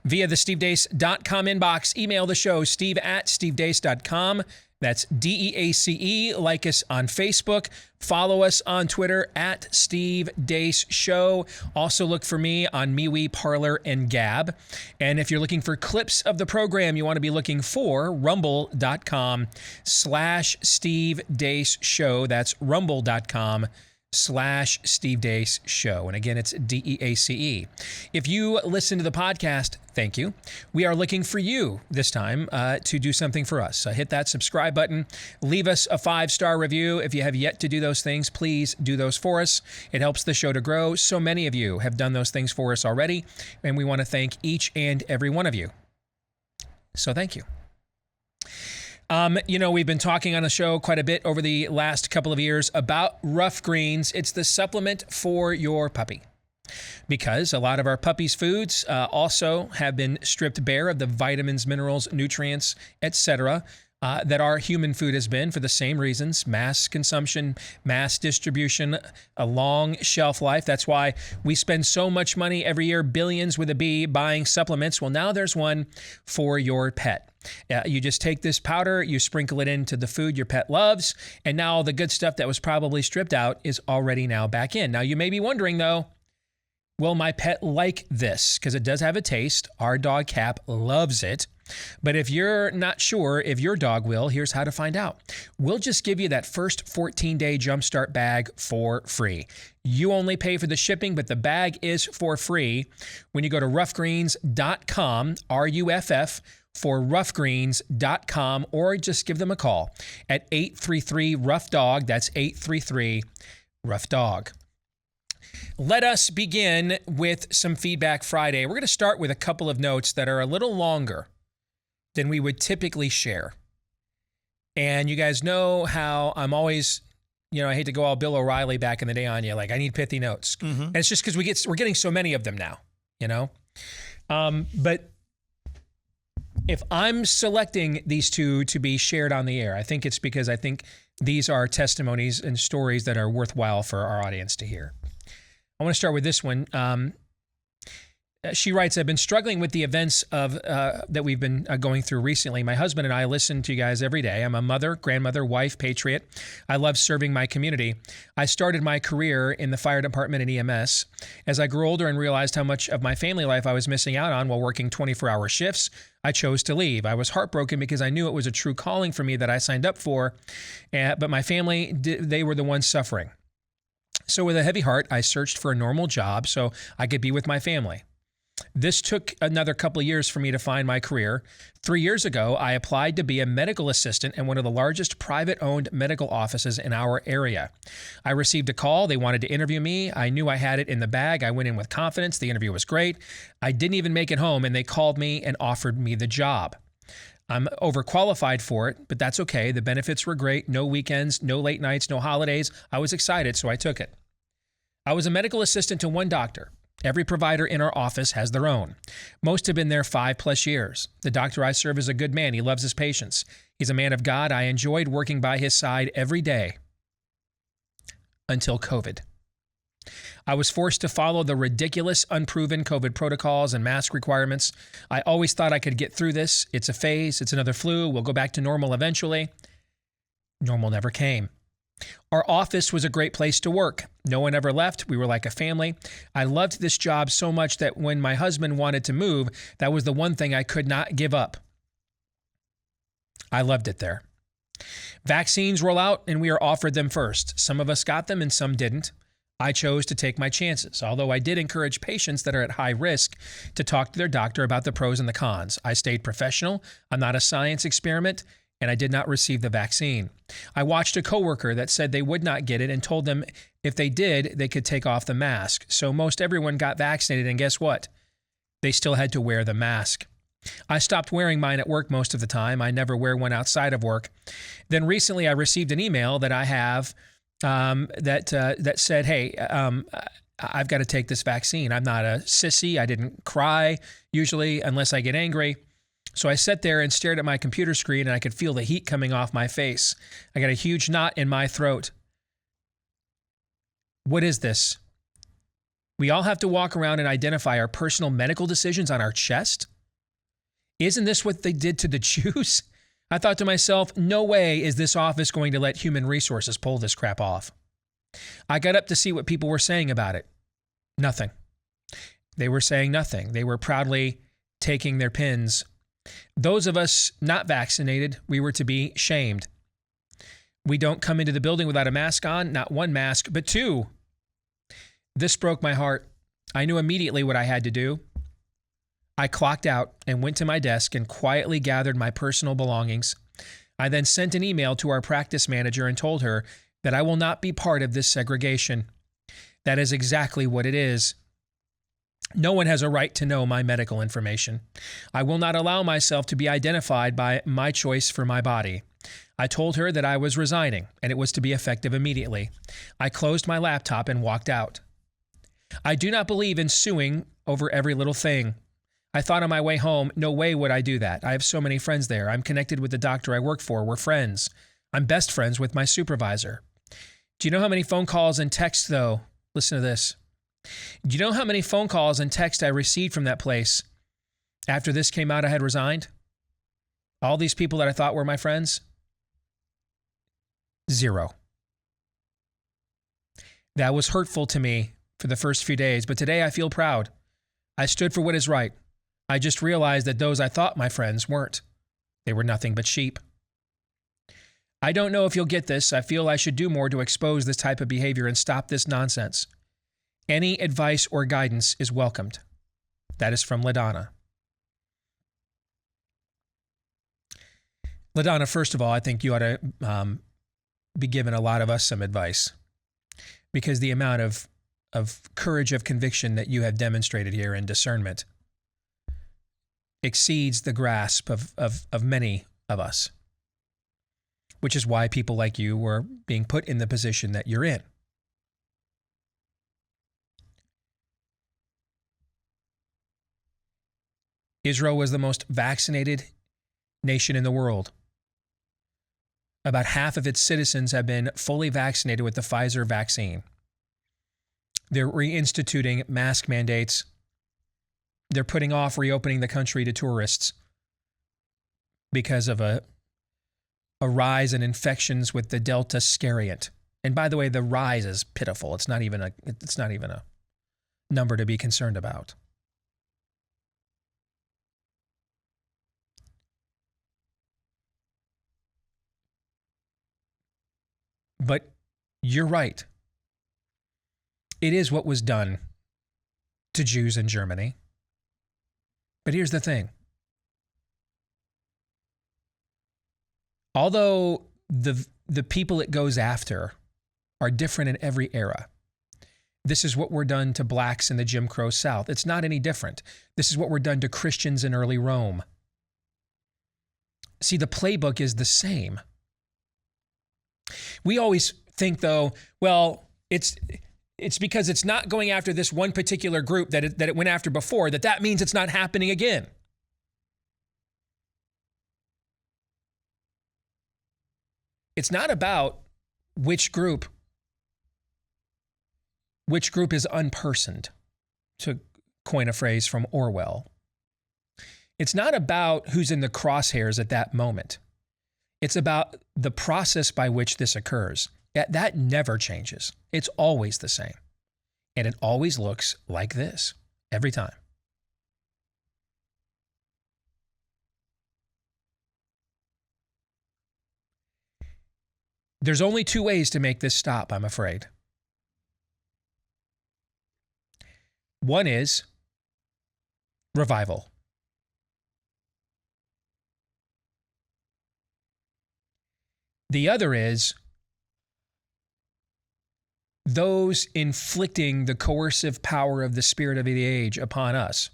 Via the stevedeace.com inbox, email the show, steve@stevedeace.com. That's DEACE. Like us on Facebook. Follow us on Twitter @Steve Deace Show. Also look for me on MeWe, Parler, and Gab. And if you're looking for clips of the program, you want to be looking for rumble.com/Steve Deace Show. That's rumble.com/Steve Deace Show. And again, it's DEACE. If you listen to the podcast, thank you. We are looking for you this time to do something for us. Hit that subscribe button. Leave us a 5-star review. If you have yet to do those things, please do those for us. It helps the show to grow. So many of you have done those things for us already, and we want to thank each and every one of you. So thank you. We've been talking on the show quite a bit over the last couple of years about Rough Greens. It's the supplement for your puppy, because a lot of our puppies' foods also have been stripped bare of the vitamins, minerals, nutrients, etc., that our human food has been for the same reasons: mass consumption, mass distribution, a long shelf life. That's why we spend so much money every year, billions with a B, buying supplements. Well, now there's one for your pet. You just take this powder, you sprinkle it into the food your pet loves, and now all the good stuff that was probably stripped out is already now back in. Now, you may be wondering, though, will my pet like this? Because it does have a taste. Our dog Cap loves it. But if you're not sure if your dog will, here's how to find out. We'll just give you that first 14-day Jumpstart bag for free. You only pay for the shipping, but the bag is for free when you go to roughgreens.com, RUFF, for roughgreens.com, or just give them a call at 833-ROUGH-DOG. That's 833-ROUGH-DOG. Let us begin with some Feedback Friday. We're going to start with a couple of notes that are a little longer than we would typically share. And you guys know how I'm always, I hate to go all Bill O'Reilly back in the day on you, like I need pithy notes. Mm-hmm. And it's just because we're getting so many of them now, But if I'm selecting these two to be shared on the air, I think it's because I think these are testimonies and stories that are worthwhile for our audience to hear. I want to start with this one. She writes, I've been struggling with the events of that we've been going through recently. My husband and I listen to you guys every day. I'm a mother, grandmother, wife, patriot. I love serving my community. I started my career in the fire department and EMS. As I grew older and realized how much of my family life I was missing out on while working 24-hour shifts, I chose to leave. I was heartbroken because I knew it was a true calling for me that I signed up for, but my family, they were the ones suffering. So with a heavy heart, I searched for a normal job so I could be with my family. This took another couple of years for me to find my career. 3 years ago, I applied to be a medical assistant in one of the largest private-owned medical offices in our area. I received a call. They wanted to interview me. I knew I had it in the bag. I went in with confidence. The interview was great. I didn't even make it home, and they called me and offered me the job. I'm overqualified for it, but that's okay. The benefits were great. No weekends, no late nights, no holidays. I was excited, so I took it. I was a medical assistant to one doctor. Every provider in our office has their own. Most have been there 5+ years. The doctor I serve is a good man. He loves his patients. He's a man of God. I enjoyed working by his side every day until COVID. I was forced to follow the ridiculous, unproven COVID protocols and mask requirements. I always thought I could get through this. It's a phase. It's another flu. We'll go back to normal eventually. Normal never came. Our office was a great place to work. No one ever left. We were like a family. I loved this job so much that when my husband wanted to move, that was the one thing I could not give up. I loved it there. Vaccines roll out and we are offered them first. Some of us got them and some didn't. I chose to take my chances, although I did encourage patients that are at high risk to talk to their doctor about the pros and the cons. I stayed professional. I'm not a science experiment. And I did not receive the vaccine. I watched a coworker that said they would not get it and told them if they did, they could take off the mask. So most everyone got vaccinated, and guess what? They still had to wear the mask. I stopped wearing mine at work most of the time. I never wear one outside of work. Then recently I received an email that I have that said, hey, I've got to take this vaccine. I'm not a sissy. I didn't cry usually unless I get angry. So I sat there and stared at my computer screen and I could feel the heat coming off my face. I got a huge knot in my throat. What is this? We all have to walk around and identify our personal medical decisions on our chest? Isn't this what they did to the Jews? I thought to myself, no way is this office going to let human resources pull this crap off. I got up to see what people were saying about it. Nothing. They were saying nothing. They were proudly taking their pins. Those of us not vaccinated, we were to be shamed. We don't come into the building without a mask on, not one mask, but two. This broke my heart. I knew immediately what I had to do. I clocked out and went to my desk and quietly gathered my personal belongings. I then sent an email to our practice manager and told her that I will not be part of this segregation. That is exactly what it is. No one has a right to know my medical information. I will not allow myself to be identified by my choice for my body. I told her that I was resigning and it was to be effective immediately. I closed my laptop and walked out. I do not believe in suing over every little thing. I thought on my way home, no way would I do that. I have so many friends there. I'm connected with the doctor I work for. We're friends. I'm best friends with my supervisor. Do you know how many phone calls and texts, though? Listen to this. Do you know how many phone calls and texts I received from that place after this came out I had resigned? All these people that I thought were my friends? 0. That was hurtful to me for the first few days, but today I feel proud. I stood for what is right. I just realized that those I thought my friends weren't. They were nothing but sheep. I don't know if you'll get this. I feel I should do more to expose this type of behavior and stop this nonsense. Any advice or guidance is welcomed. That is from LaDonna. LaDonna, first of all, I think you ought to be giving a lot of us some advice, because the amount of courage of conviction that you have demonstrated here and discernment exceeds the grasp of many of us, which is why people like you were being put in the position that you're in. Israel was the most vaccinated nation in the world. About half of its citizens have been fully vaccinated with the Pfizer vaccine. They're reinstituting mask mandates they're putting off reopening the country to tourists because of a rise in infections with the Delta variant. And by the way, the rise is pitiful. It's not even a number to be concerned about. But you're right. It is what was done to Jews in Germany. But here's the thing. Although the people it goes after are different in every era, this is what were done to blacks in the Jim Crow South. It's not any different. This is what were done to Christians in early Rome. See, the playbook is the same. We always think, though, well, it's because it's not going after this one particular group that it went after before, that means it's not happening again. It's not about which group is unpersoned, to coin a phrase from Orwell. It's not about who's in the crosshairs at that moment. It's about the process by which this occurs. That never changes. It's always the same. And it always looks like this, every time. There's only two ways to make this stop, I'm afraid. One is revival. The other is those inflicting the coercive power of the spirit of the age upon us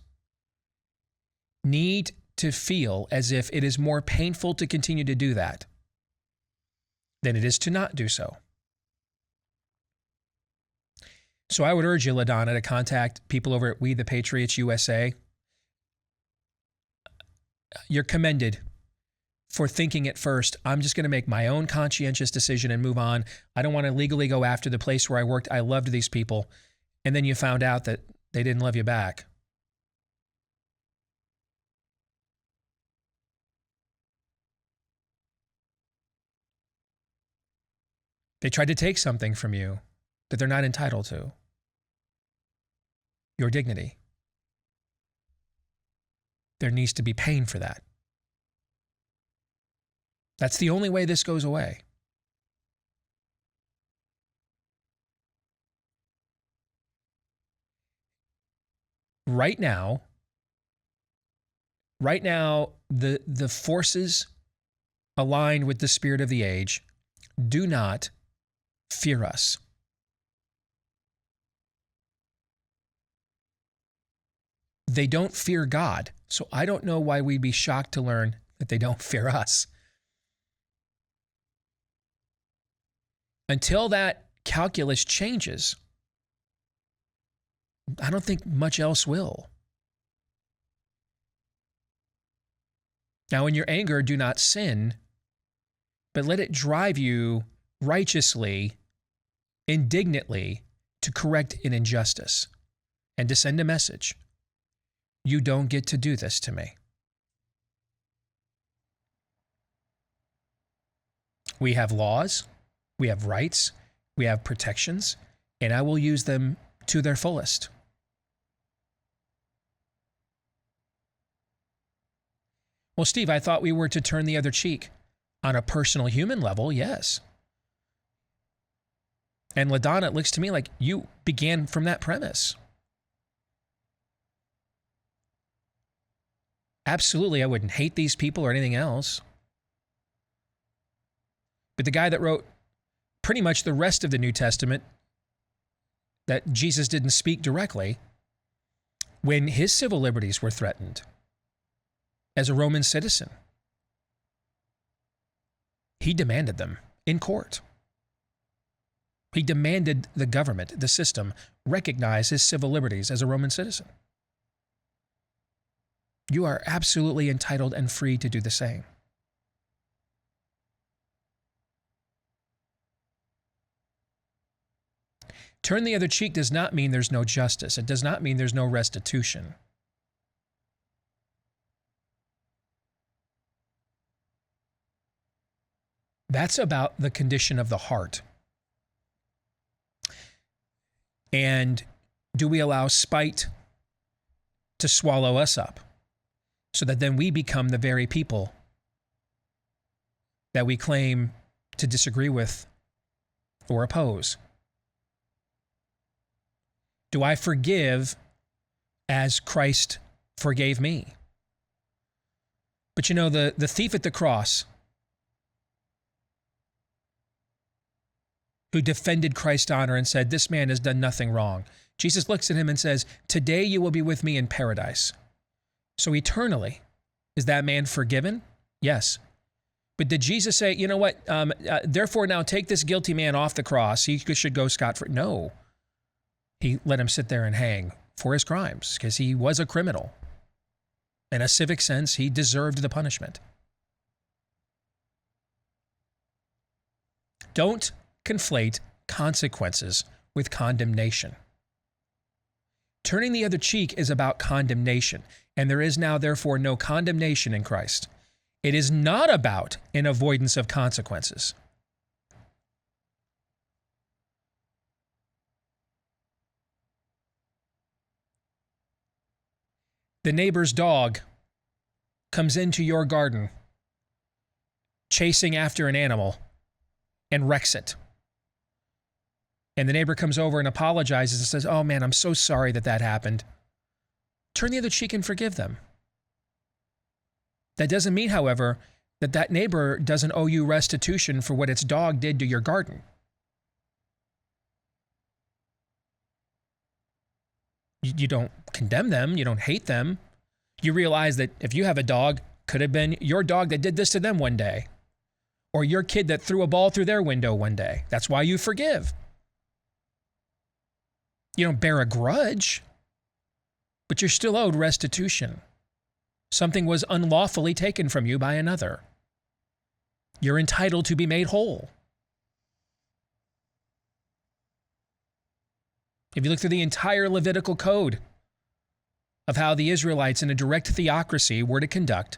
need to feel as if it is more painful to continue to do that than it is to not do so. So I would urge you, LaDonna, to contact people over at We the Patriots USA. You're commended for thinking at first, I'm just going to make my own conscientious decision and move on. I don't want to legally go after the place where I worked. I loved these people. And then you found out that they didn't love you back. They tried to take something from you that they're not entitled to. Your dignity. There needs to be pain for that. That's the only way this goes away. Right now, the forces aligned with the spirit of the age do not fear us. They don't fear God, so I don't know why we'd be shocked to learn that they don't fear us. Until that calculus changes, I don't think much else will. Now, in your anger, do not sin, but let it drive you righteously, indignantly, to correct an injustice and to send a message. You don't get to do this to me. We have laws. We have rights, we have protections, and I will use them to their fullest. Well, Steve, I thought we were to turn the other cheek. On a personal human level, yes. And LaDonna, it looks to me like you began from that premise. Absolutely, I wouldn't hate these people or anything else. But the guy that wrote pretty much the rest of the New Testament that Jesus didn't speak directly, when his civil liberties were threatened as a Roman citizen, he demanded them in court. He demanded the government, the system, recognize his civil liberties as a Roman citizen. You are absolutely entitled and free to do the same. Turn the other cheek does not mean there's no justice. It does not mean there's no restitution. That's about the condition of the heart. And do we allow spite to swallow us up so that then we become the very people that we claim to disagree with or oppose? Do I forgive as Christ forgave me? But you know, the thief at the cross who defended Christ's honor and said, this man has done nothing wrong. Jesus looks at him and says, today you will be with me in paradise. So eternally, is that man forgiven? Yes. But did Jesus say, you know what, therefore now take this guilty man off the cross, he should go scot-free? No. He let him sit there and hang for his crimes because he was a criminal. In a civic sense, he deserved the punishment. Don't conflate consequences with condemnation. Turning the other cheek is about condemnation, and there is now, therefore, no condemnation in Christ. It is not about an avoidance of consequences. The neighbor's dog comes into your garden chasing after an animal and wrecks it. And the neighbor comes over and apologizes and says, oh man, I'm so sorry that happened. Turn the other cheek and forgive them. That doesn't mean, however, that neighbor doesn't owe you restitution for what its dog did to your garden. You don't condemn them. You don't hate them. You realize that if you have a dog, could have been your dog that did this to them one day, or your kid that threw a ball through their window one day. That's why you forgive. You don't bear a grudge, but you're still owed restitution. Something was unlawfully taken from you by another. You're entitled to be made whole. If you look through the entire Levitical code of how the Israelites in a direct theocracy were to conduct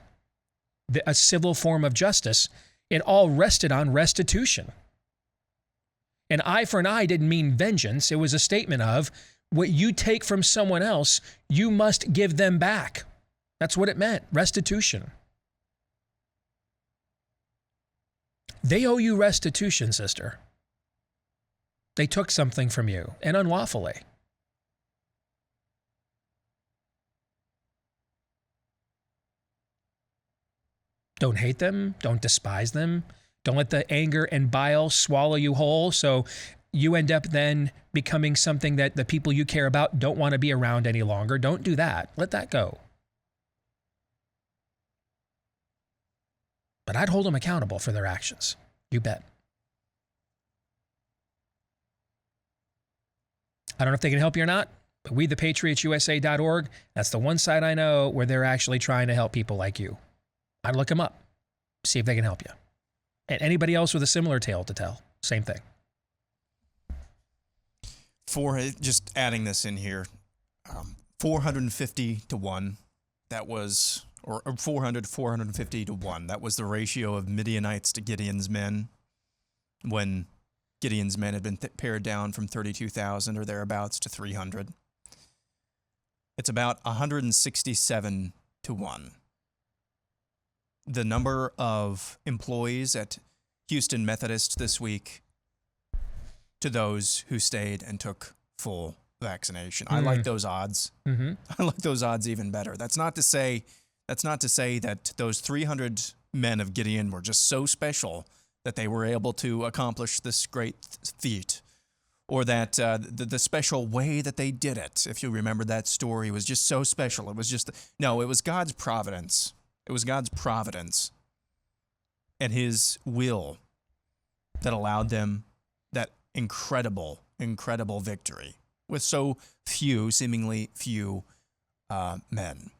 a civil form of justice, it all rested on restitution. An eye for an eye didn't mean vengeance. It was a statement of what you take from someone else, you must give them back. That's what it meant, restitution. They owe you restitution, sister. They took something from you, and unlawfully. Don't hate them. Don't despise them. Don't let the anger and bile swallow you whole, so you end up then becoming something that the people you care about don't want to be around any longer. Don't do that. Let that go. But I'd hold them accountable for their actions. You bet. I don't know if they can help you or not, but wethepatriotsusa.org, that's the one site I know where they're actually trying to help people like you. I'd look them up, see if they can help you. And anybody else with a similar tale to tell, same thing. Just adding this in here, 450 to 1, that was, or 400 to 450 to 1, that was the ratio of Midianites to Gideon's men when Gideon's men had been pared down from 32,000 or thereabouts to 300. It's about 167 to 1. The number of employees at Houston Methodist this week to those who stayed and took full vaccination. I like those odds. I like those odds even better. That's not to say that those 300 men of Gideon were just so special that they were able to accomplish this great feat, or that the special way that they did it, if you remember that story, was just so special. It was just, no, it was God's providence. It was God's providence and his will that allowed them that incredible, incredible victory with so few, seemingly few men.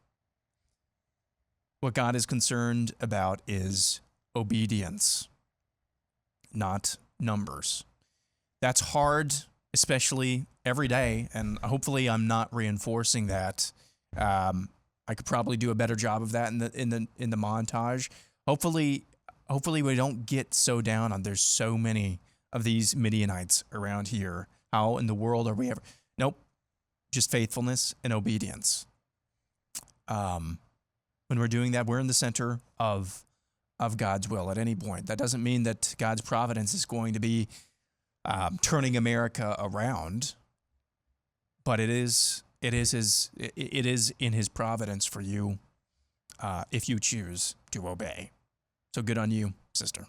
What God is concerned about is obedience, not numbers. That's hard, especially every day, and hopefully I'm not reinforcing that. I could probably do a better job of that in the montage. Hopefully hopefully we don't get so down on there's so many of these Midianites around here. How in the world are we ever? Nope. Just faithfulness and obedience. When we're doing that, we're in the center of God's will at any point. That doesn't mean that God's providence is going to be turning America around, but it is in His providence for you if you choose to obey. So good on you, sister.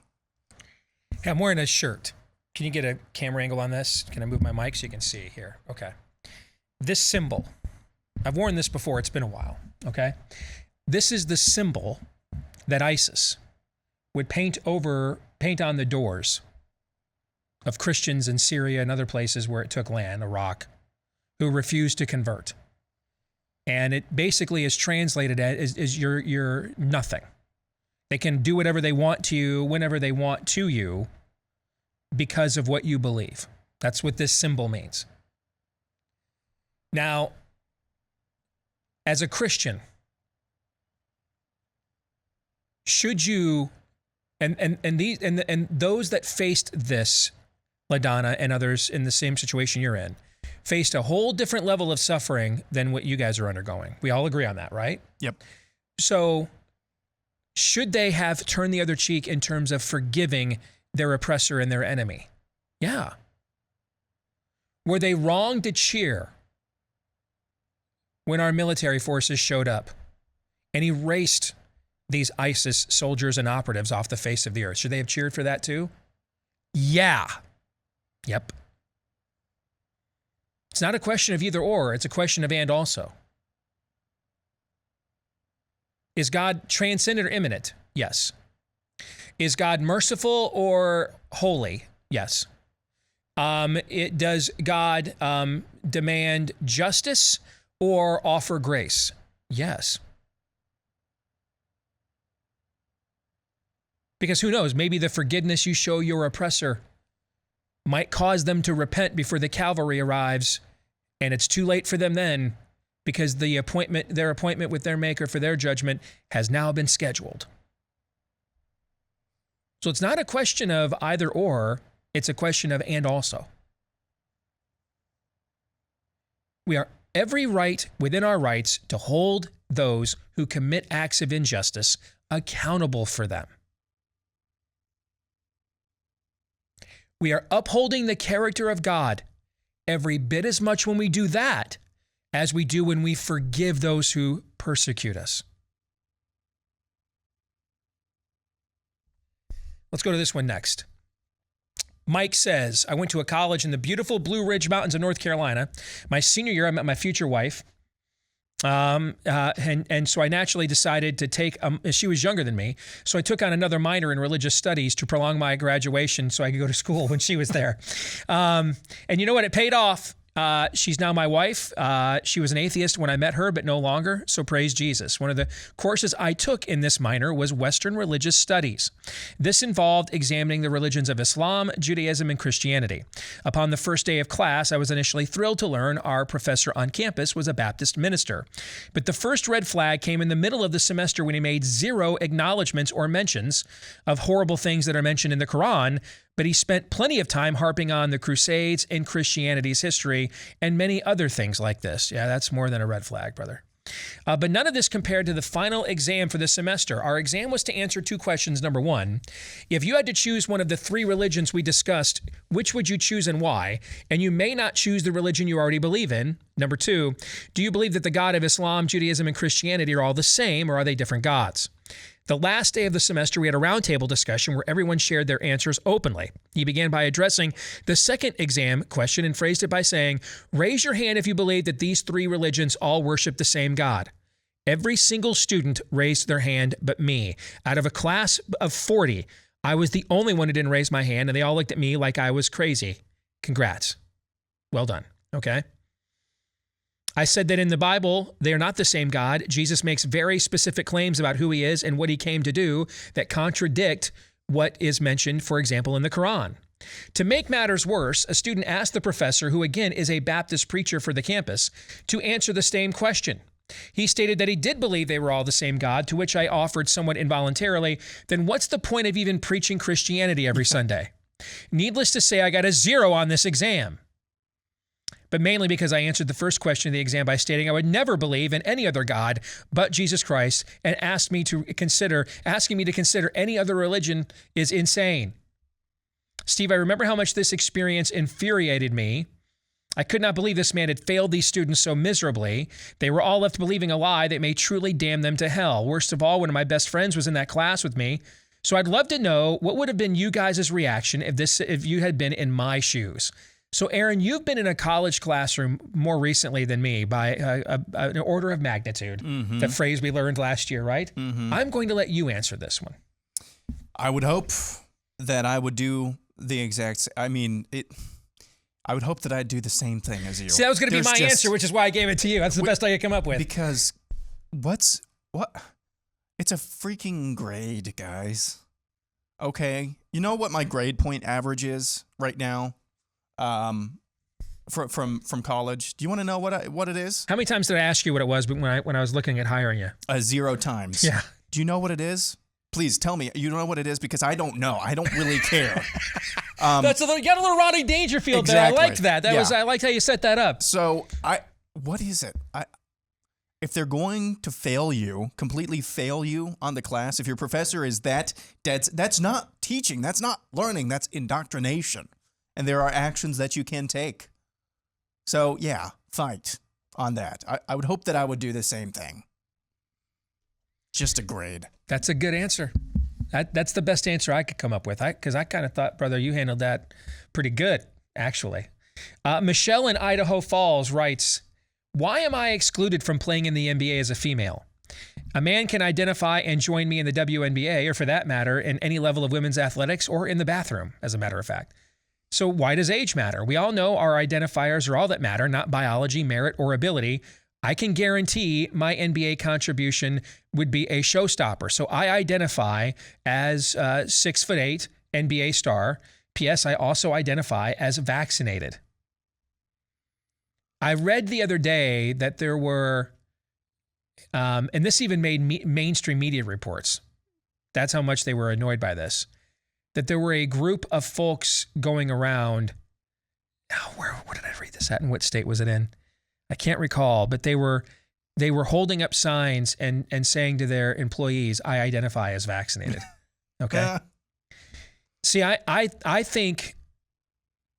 Hey, I'm wearing a shirt. Can you get a camera angle on this? Can I move my mic so you can see here? Okay. This symbol, I've worn this before. It's been a while. Okay. This is the symbol that ISIS would paint on the doors of Christians in Syria and other places where it took land, Iraq, who refused to convert. And it basically is translated as you're nothing. They can do whatever they want to you, whenever they want to you, because of what you believe. That's what this symbol means. Now, as a Christian, should you, and those that faced this, LaDonna and others in the same situation you're in, faced a whole different level of suffering than what you guys are undergoing. We all agree on that, right? Yep. So, should they have turned the other cheek in terms of forgiving their oppressor and their enemy? Yeah. Were they wrong to cheer when our military forces showed up and erased these ISIS soldiers and operatives off the face of the earth? Should they have cheered for that too? Yeah. Yep. It's not a question of either or, it's a question of and also. Is God transcendent or immanent? Yes. Is God merciful or holy? Yes. Does God demand justice or offer grace? Yes. Because who knows, maybe the forgiveness you show your oppressor might cause them to repent before the cavalry arrives, and it's too late for them then, because their appointment with their maker for their judgment has now been scheduled. So it's not a question of either or, it's a question of and also. We are every right within our rights to hold those who commit acts of injustice accountable for them. We are upholding the character of God every bit as much when we do that as we do when we forgive those who persecute us. Let's go to this one next. Mike says, I went to a college in the beautiful Blue Ridge Mountains of North Carolina. My senior year, I met my future wife. And so I naturally decided to take, she was younger than me, so I took on another minor in religious studies to prolong my graduation so I could go to school when she was there. And you know what? It paid off. She's now my wife. She was an atheist when I met her, but no longer, so praise Jesus. One of the courses I took in this minor was Western Religious Studies. This involved examining the religions of Islam, Judaism, and Christianity. Upon the first day of class, I was initially thrilled to learn our professor on campus was a Baptist minister. But the first red flag came in the middle of the semester when he made zero acknowledgments or mentions of horrible things that are mentioned in the Quran, but he spent plenty of time harping on the Crusades and Christianity's history and many other things like this. Yeah, that's more than a red flag, brother. But none of this compared to the final exam for the semester. Our exam was to answer two questions. Number one, if you had to choose one of the three religions we discussed, which would you choose and why? And you may not choose the religion you already believe in. Number two, do you believe that the God of Islam, Judaism, and Christianity are all the same, or are they different gods? The last day of the semester, we had a roundtable discussion where everyone shared their answers openly. He began by addressing the second exam question and phrased it by saying, raise your hand if you believe that these three religions all worship the same God. Every single student raised their hand but me. Out of a class of 40, I was the only one who didn't raise my hand, and they all looked at me like I was crazy. Congrats. Well done. Okay. I said that in the Bible, they are not the same God. Jesus makes very specific claims about who he is and what he came to do that contradict what is mentioned, for example, in the Quran. To make matters worse, a student asked the professor, who again is a Baptist preacher for the campus, to answer the same question. He stated that he did believe they were all the same God, to which I offered somewhat involuntarily, then what's the point of even preaching Christianity every Sunday? Needless to say, I got a 0 on this exam. But mainly because I answered the first question of the exam by stating I would never believe in any other God but Jesus Christ, and asking me to consider any other religion is insane. Steve, I remember how much this experience infuriated me. I could not believe this man had failed these students so miserably. They were all left believing a lie that may truly damn them to hell. Worst of all, one of my best friends was in that class with me. So I'd love to know what would have been you guys' reaction if you had been in my shoes. So Aaron, you've been in a college classroom more recently than me by an order of magnitude, the phrase we learned last year, right? I'm going to let you answer this one. I would hope that I would do the exact, I would hope that I'd do the same thing as you. See, that was going to be my answer, which is why I gave it to you. That's the best I could come up with. Because what? It's a freaking grade, guys. Okay. You know what my grade point average is right now? From college. Do you want to know what it is? How many times did I ask you what it was when I was looking at hiring you? 0 times. Yeah. Do you know what it is? Please tell me. You know what it is, because I don't know. I don't really care. You got a little Rodney Dangerfield exactly. there. I liked that. I liked how you set that up. So what is it? If they're going to completely fail you on the class, if your professor is that's not teaching, that's not learning, that's indoctrination. And there are actions that you can take. So yeah, fight on that. I would hope that I would do the same thing. Just a grade. That's a good answer. That's the best answer I could come up with. Because I kind of thought, brother, you handled that pretty good, actually. Michelle in Idaho Falls writes, why am I excluded from playing in the NBA as a female? A man can identify and join me in the WNBA, or for that matter, in any level of women's athletics or in the bathroom, as a matter of fact. So why does age matter? We all know our identifiers are all that matter, not biology, merit, or ability. I can guarantee my NBA contribution would be a showstopper. So I identify as 6'8" NBA star. P.S. I also identify as vaccinated. I read the other day that there were, and this even made mainstream media reports. That's how much they were annoyed by this. That there were a group of folks going around. What did I read this at? And what state was it in? I can't recall, but they were holding up signs and saying to their employees, I identify as vaccinated. Okay. See, I think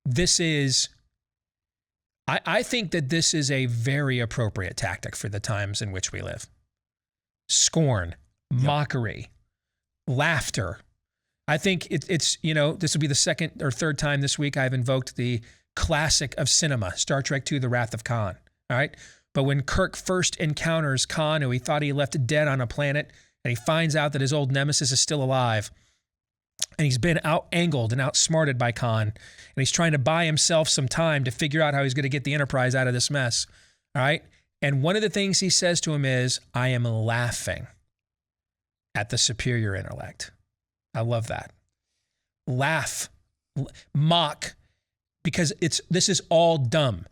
this is, I think that this is a very appropriate tactic for the times in which we live. Scorn, mockery, laughter. I think it's, this will be the second or third time this week I've invoked the classic of cinema, Star Trek II, The Wrath of Khan. All right. But when Kirk first encounters Khan, who he thought he left dead on a planet, and he finds out that his old nemesis is still alive, and he's been out-angled and outsmarted by Khan, and he's trying to buy himself some time to figure out how he's going to get the Enterprise out of this mess. All right. And one of the things he says to him is, I am laughing at the superior intellect. I love that. Laugh, mock, because this is all dumb.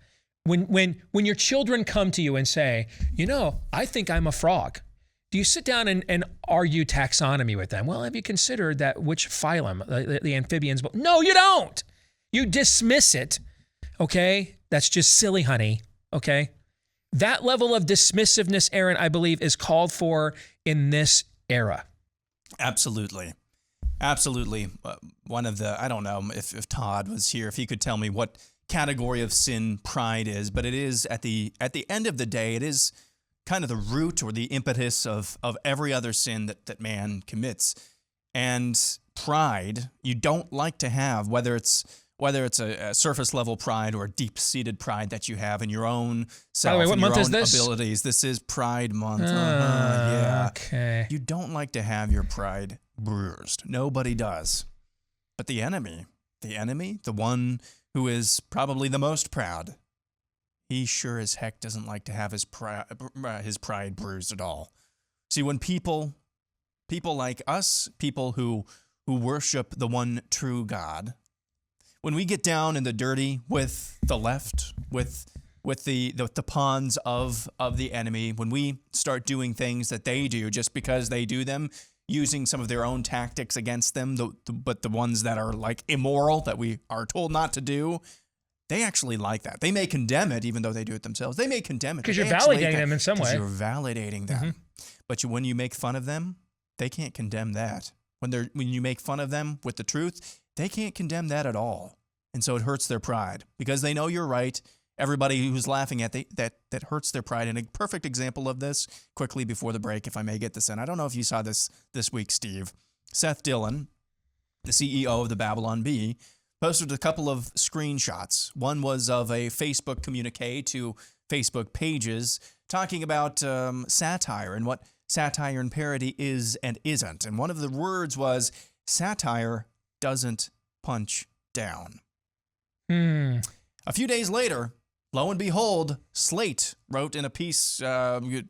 When your children come to you and say, I think I'm a frog, do you sit down and argue taxonomy with them? Well, have you considered that which phylum, the amphibians? No, you don't. You dismiss it. Okay? That's just silly, honey. Okay? That level of dismissiveness, Aaron, I believe is called for in this era. Absolutely. Absolutely. One of the, I don't know if Todd was here, if he could tell me what category of sin pride is, but it is at the end of the day, it is kind of the root or the impetus of every other sin that man commits. And pride, you don't like to have, whether it's a surface level pride or a deep seated pride that you have in your own self, by the way, what and your month is own this? abilities. This is Pride Month. Yeah. Okay. You don't like to have your pride bruised. Nobody does. But the enemy, the one who is probably the most proud, he sure as heck doesn't like to have his pride bruised at all. See, when people like us, people who worship the one true God, when we get down in the dirty with the left, with with the pawns of the enemy, when we start doing things that they do just because they do them, using some of their own tactics against them, but the ones that are like immoral that we are told not to do, they actually like that. They may condemn it, even though they do it themselves. They may condemn it. Because you're validating them in some way. You're validating them. But when you make fun of them, they can't condemn that. When you make fun of them with the truth, they can't condemn that at all. And so it hurts their pride because they know you're right. Everybody who's laughing at that hurts their pride. And a perfect example of this, quickly before the break, if I may get this in. I don't know if you saw this week, Steve. Seth Dillon, the CEO of the Babylon Bee, posted a couple of screenshots. One was of a Facebook communique to Facebook pages talking about satire and what satire and parody is and isn't. And one of the words was, satire doesn't punch down. A few days later, lo and behold, Slate wrote in a piece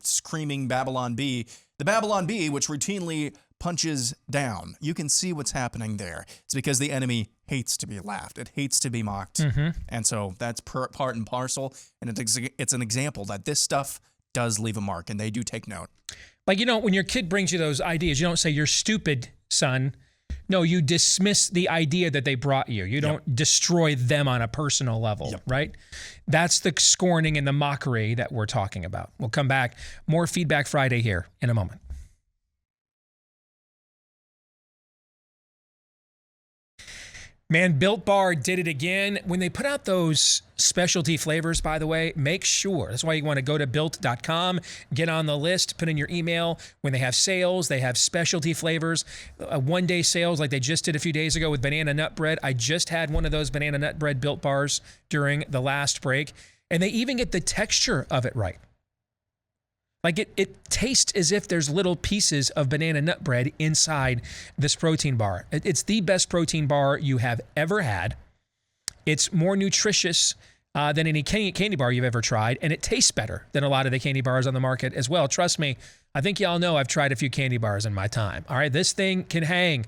screaming Babylon Bee, the Babylon Bee, which routinely punches down. You can see what's happening there. It's because the enemy hates to be laughed. It hates to be mocked. And so that's part and parcel. And it's an example that this stuff does leave a mark, and they do take note. Like, when your kid brings you those ideas, you don't say, "You're stupid, son." No, you dismiss the idea that they brought you. You don't destroy them on a personal level, right? That's the scorning and the mockery that we're talking about. We'll come back. More Feedback Friday here in a moment. Man, Built Bar did it again. When they put out those specialty flavors, by the way, make sure. That's why you want to go to Built.com, get on the list, put in your email. When they have sales, they have specialty flavors. One-day sales like they just did a few days ago with banana nut bread. I just had one of those banana nut bread Built Bars during the last break. And they even get the texture of it right. Like it tastes as if there's little pieces of banana nut bread inside this protein bar. It's the best protein bar you have ever had. It's more nutritious than any candy bar you've ever tried, and it tastes better than a lot of the candy bars on the market as well. Trust me, I think y'all know I've tried a few candy bars in my time. All right, this thing can hang.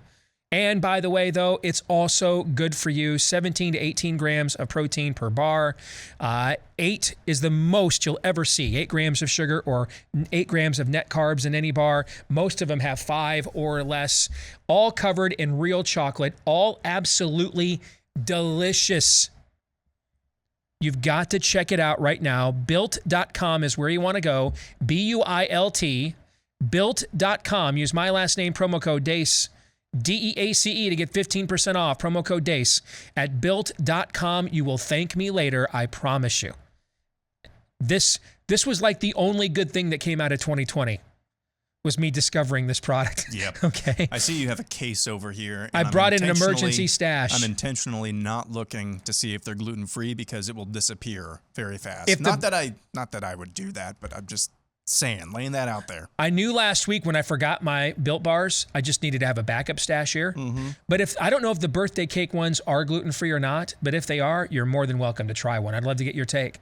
And by the way, though, it's also good for you. 17 to 18 grams of protein per bar. 8 is the most you'll ever see. 8 grams of sugar or 8 grams of net carbs in any bar. Most of them have 5 or less. All covered in real chocolate. All absolutely delicious. You've got to check it out right now. Built.com is where you want to go. BUILT. Built.com. Use my last name, promo code DEACE. DEACE to get 15% off. Promo code DEACE at Built.com. You will thank me later, I promise you. This was like the only good thing that came out of 2020 was me discovering this product. Yep. Okay. I see you have a case over here. I brought in an emergency stash. I'm intentionally not looking to see if they're gluten-free because it will disappear very fast. If not that I would do that, but I'm just laying that out there. I knew last week when I forgot my Built Bars, I just needed to have a backup stash here. But I don't know if the birthday cake ones are gluten-free or not, but if they are, you're more than welcome to try one. I'd love to get your take.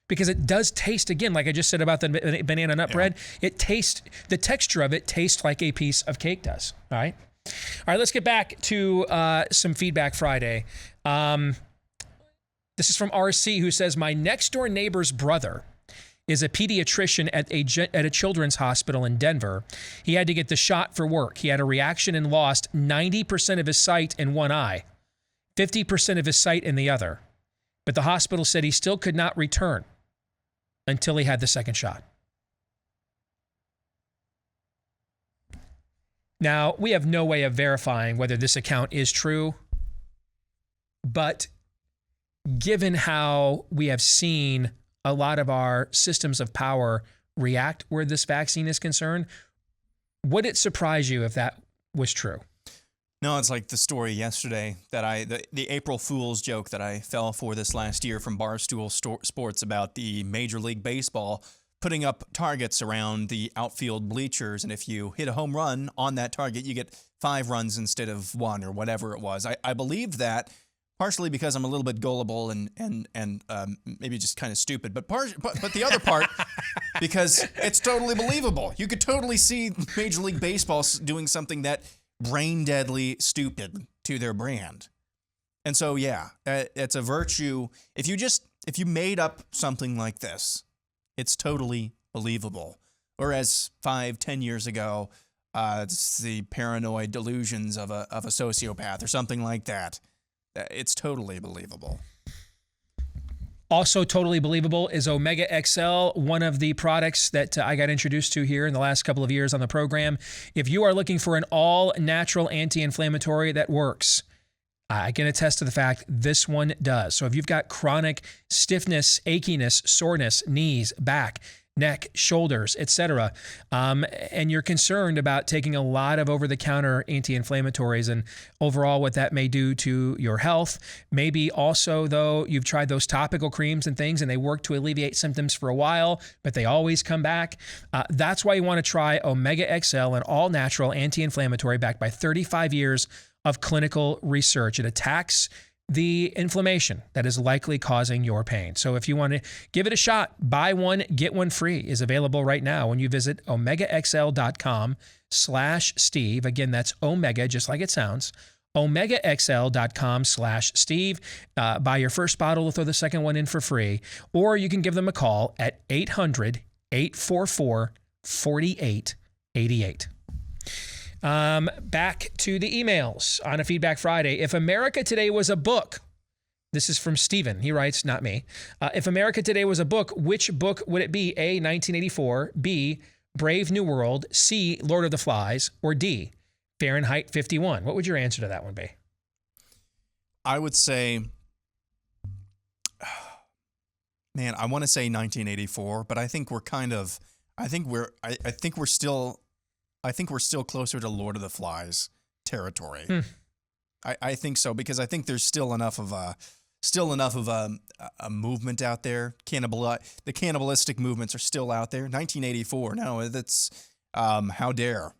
Because it does taste, again, like I just said about the banana nut bread, the texture of it tastes like a piece of cake does. All right? All right, let's get back to some Feedback Friday. This is from RC, who says, my next-door neighbor's brother is a pediatrician at a children's hospital in Denver. He had to get the shot for work. He had a reaction and lost 90% of his sight in one eye, 50% of his sight in the other. But the hospital said he still could not return until he had the second shot. Now, we have no way of verifying whether this account is true, but given how we have seen a lot of our systems of power react where this vaccine is concerned, would it surprise you if that was true? No, it's like the story yesterday that the April Fool's joke that I fell for this last year from Barstool Sports about the Major League Baseball putting up targets around the outfield bleachers, and if you hit a home run on that target, you get 5 runs instead of 1 or whatever it was. I believed that. Partially because I'm a little bit gullible and maybe just kind of stupid, but the other part because it's totally believable. You could totally see Major League Baseball doing something that brain deadly stupid to their brand, and so yeah, it's a virtue. If you just if you made up something like this, it's totally believable. Whereas 5-10 years ago, it's the paranoid delusions of a sociopath or something like that. It's totally believable. Also totally believable is Omega XL, one of the products that I got introduced to here in the last couple of years on the program. If you are looking for an all-natural anti-inflammatory that works, I can attest to the fact this one does. So if you've got chronic stiffness, achiness, soreness, knees, back, neck, shoulders, etc., and you're concerned about taking a lot of over-the-counter anti-inflammatories and overall what that may do to your health, maybe also, though, you've tried those topical creams and things and they work to alleviate symptoms for a while, but they always come back, that's why you want to try Omega XL, an all-natural anti-inflammatory backed by 35 years of clinical research. It attacks the inflammation that is likely causing your pain. So if you want to give it a shot, buy one, get one free is available right now when you visit omegaxl.com/Steve. Again, that's Omega, just like it sounds. omegaxl.com/Steve. Buy your first bottle, we'll throw the second one in for free. Or you can give them a call at 800-844-4888. Back to the emails on a Feedback Friday. If America Today was a book, this is from Steven. He writes, not me. If America Today was a book, which book would it be? A, 1984, B, Brave New World, C, Lord of the Flies, or D, Fahrenheit 51? What would your answer to that one be? I would say, man, I want to say 1984, but I think we're still closer to Lord of the Flies territory. I think so, because I think there's still enough of a movement out there. The cannibalistic movements are still out there. 1984, no, that's how dare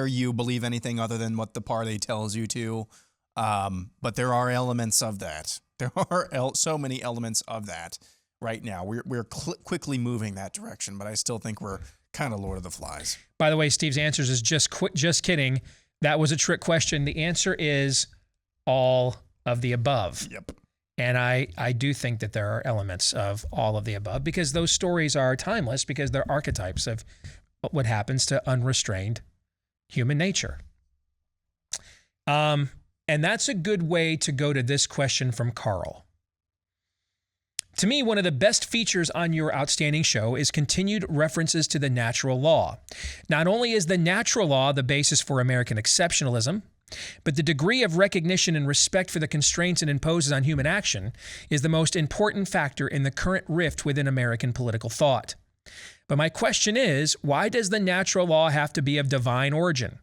you believe anything other than what the party tells you to? But there are elements of that. There are so many elements of that right now. We're quickly moving that direction, but I still think we're kind of Lord of the Flies. By the way, Steve's answers is just kidding. That was a trick question. The answer is all of the above. Yep. And I do think that there are elements of all of the above because those stories are timeless because they're archetypes of what happens to unrestrained human nature. And that's a good way to go to this question from Carl. To me, one of the best features on your outstanding show is continued references to the natural law. Not only is the natural law the basis for American exceptionalism, but the degree of recognition and respect for the constraints it imposes on human action is the most important factor in the current rift within American political thought. But my question is, why does the natural law have to be of divine origin?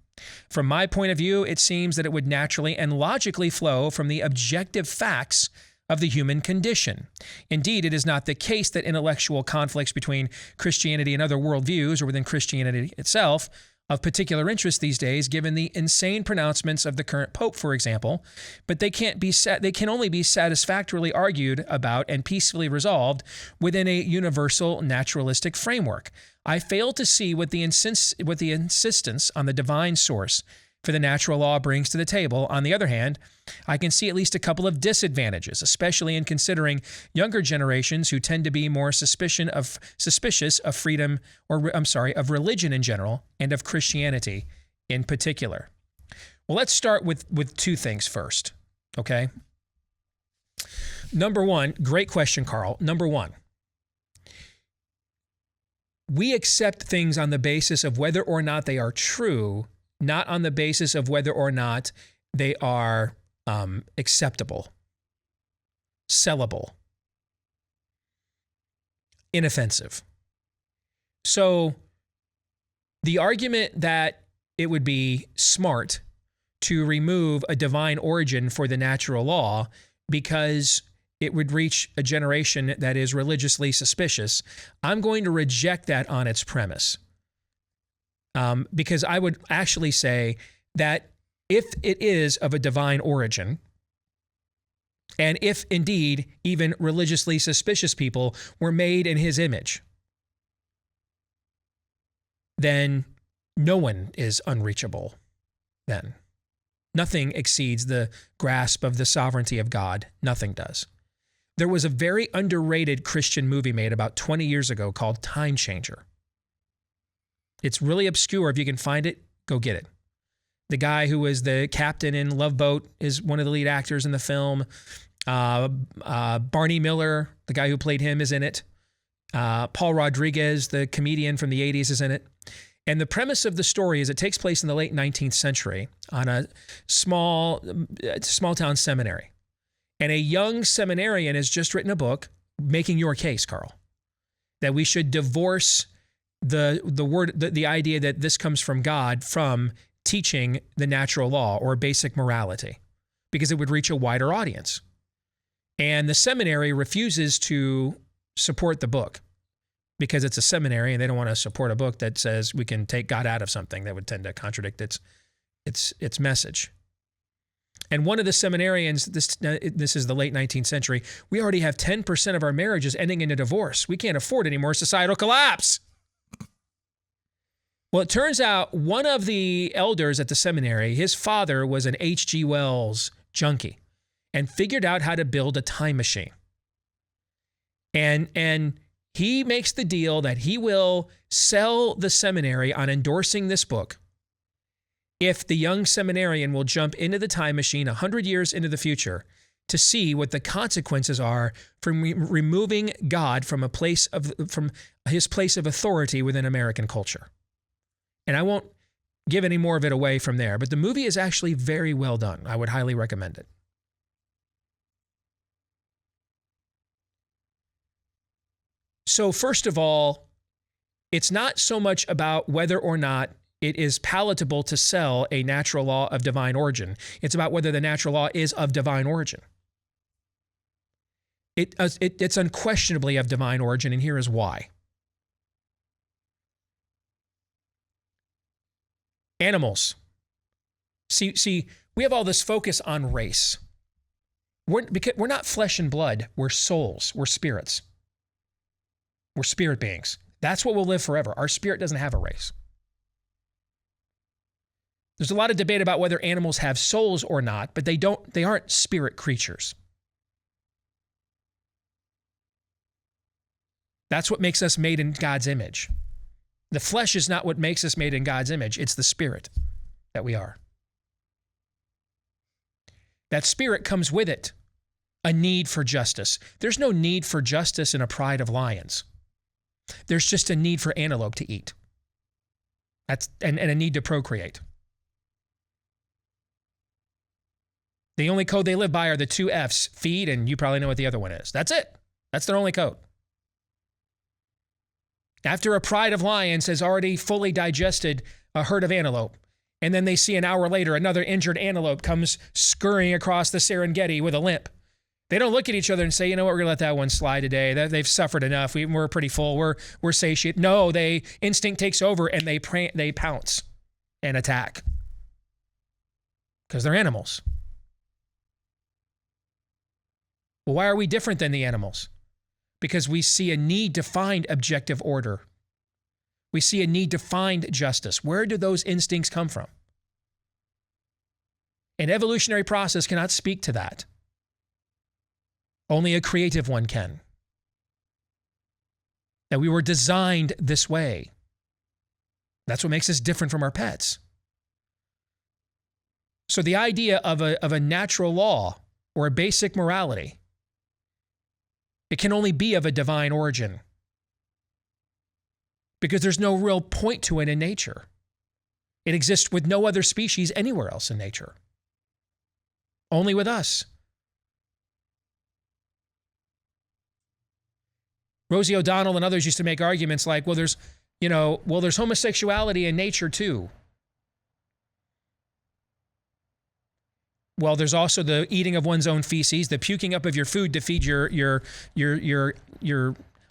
From my point of view, it seems that it would naturally and logically flow from the objective facts of the human condition. Indeed, it is not the case that intellectual conflicts between Christianity and other worldviews, or within Christianity itself, of particular interest these days, given the insane pronouncements of the current Pope, for example, but they can only be satisfactorily argued about and peacefully resolved within a universal naturalistic framework. I fail to see what the insistence on the divine source for the natural law brings to the table. On the other hand, I can see at least a couple of disadvantages, especially in considering younger generations who tend to be more suspicious of freedom, of religion in general, and of Christianity in particular. Well, let's start with two things first, okay? Number one, great question, Carl. Number one, we accept things on the basis of whether or not they are true, not on the basis of whether or not they are acceptable, sellable, inoffensive. So the argument that it would be smart to remove a divine origin for the natural law because it would reach a generation that is religiously suspicious, I'm going to reject that on its premise. Because I would actually say that if it is of a divine origin, and if indeed even religiously suspicious people were made in his image, then no one is unreachable then. Nothing exceeds the grasp of the sovereignty of God. Nothing does. There was a very underrated Christian movie made about 20 years ago called Time Changer. It's really obscure. If you can find it, go get it. The guy who was the captain in Love Boat is one of the lead actors in the film. Barney Miller, the guy who played him, is in it. Paul Rodriguez, the comedian from the 80s, is in it. And the premise of the story is it takes place in the late 19th century on a small town seminary. And a young seminarian has just written a book making your case, Carl, that we should divorce the idea that this comes from God from teaching the natural law or basic morality, because it would reach a wider audience. And the seminary refuses to support the book because it's a seminary and they don't want to support a book that says we can take God out of something. That would tend to contradict its message. And one of the seminarians, this is the late 19th century, we already have 10% of our marriages ending in a divorce. We can't afford any more societal collapse. Well, it turns out one of the elders at the seminary, his father was an H.G. Wells junkie and figured out how to build a time machine. And he makes the deal that he will sell the seminary on endorsing this book if the young seminarian will jump into the time machine 100 years into the future to see what the consequences are from removing God from his place of authority within American culture. And I won't give any more of it away from there, but the movie is actually very well done. I would highly recommend it. So first of all, it's not so much about whether or not it is palatable to sell a natural law of divine origin. It's about whether the natural law is of divine origin. It's unquestionably of divine origin, and here is why. Animals. See, we have all this focus on race. We're not flesh and blood. We're souls. We're spirits. We're spirit beings. That's what will live forever. Our spirit doesn't have a race. There's a lot of debate about whether animals have souls or not, but they aren't spirit creatures. That's what makes us made in God's image. The flesh is not what makes us made in God's image. It's the spirit that we are. That spirit comes with it a need for justice. There's no need for justice in a pride of lions. There's just a need for antelope to eat. And a need to procreate. The only code they live by are the two F's, feed, and you probably know what the other one is. That's it. That's their only code. After a pride of lions has already fully digested a herd of antelope, and then they see an hour later another injured antelope comes scurrying across the Serengeti with a limp, they don't look at each other and say, you know what, we're going to let that one slide today. They've suffered enough. We're pretty full. We're satiate. No, instinct takes over and they pounce and attack because they're animals. Well, why are we different than the animals? Because we see a need to find objective order. We see a need to find justice. Where do those instincts come from? An evolutionary process cannot speak to that. Only a creative one can. That we were designed this way. That's what makes us different from our pets. So the idea of a natural law or a basic morality, it can only be of a divine origin because there's no real point to it in nature. It exists with no other species anywhere else in nature. Only with us. Rosie O'Donnell and others used to make arguments like, there's homosexuality in nature too. Well, there's also the eating of one's own feces, the puking up of your food to feed your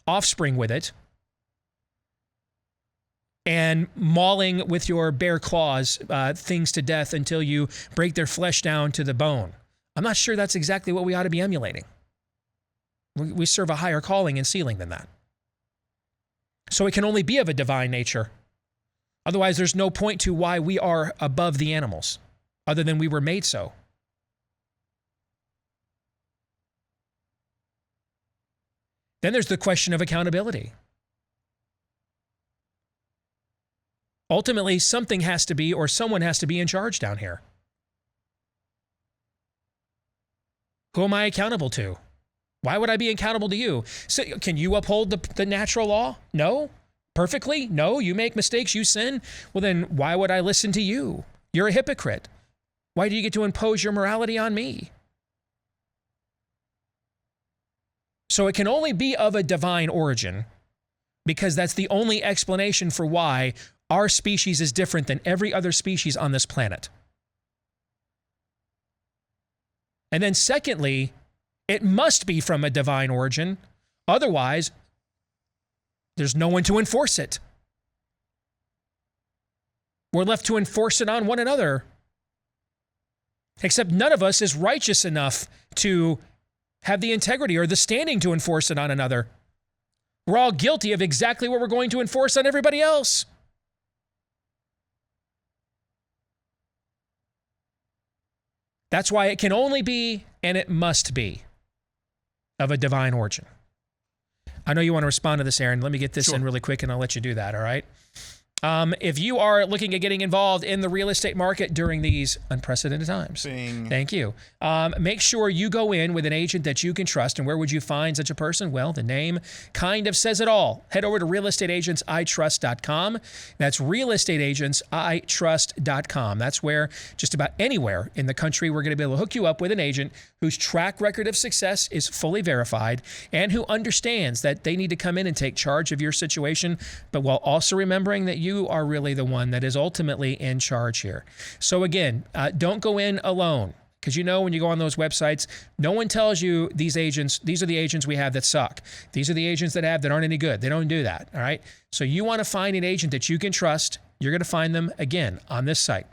offspring with it, and mauling with your bare claws things to death until you break their flesh down to the bone. I'm not sure that's exactly what we ought to be emulating. We serve a higher calling and ceiling than that. So it can only be of a divine nature. Otherwise, there's no point to why we are above the animals, other than we were made so. Then there's the question of accountability. Ultimately, something has to be, or someone has to be in charge down here. Who am I accountable to? Why would I be accountable to you? So, can you uphold the natural law? No. Perfectly? No. You make mistakes, you sin? Well, then why would I listen to you? You're a hypocrite. Why do you get to impose your morality on me? So it can only be of a divine origin, because that's the only explanation for why our species is different than every other species on this planet. And then secondly, it must be from a divine origin. Otherwise, there's no one to enforce it. We're left to enforce it on one another. Except none of us is righteous enough to have the integrity or the standing to enforce it on another. We're all guilty of exactly what we're going to enforce on everybody else. That's why it can only be, and it must be, of a divine origin. I know you want to respond to this, Aaron. Let me get this in really quick, and I'll let you do that, all right? If you are looking at getting involved in the real estate market during these unprecedented times, thank you. Make sure you go in with an agent that you can trust. And where would you find such a person? Well, the name kind of says it all. Head over to realestateagentsitrust.com. That's realestateagentsitrust.com. That's where just about anywhere in the country we're going to be able to hook you up with an agent whose track record of success is fully verified and who understands that they need to come in and take charge of your situation, but while also remembering that you are really the one that is ultimately in charge here. So again, don't go in alone, because when you go on those websites, no one tells you these are the agents we have that suck. These are the agents that aren't any good. They don't do that, all right? So you want to find an agent that you can trust. You're going to find them, again, on this site.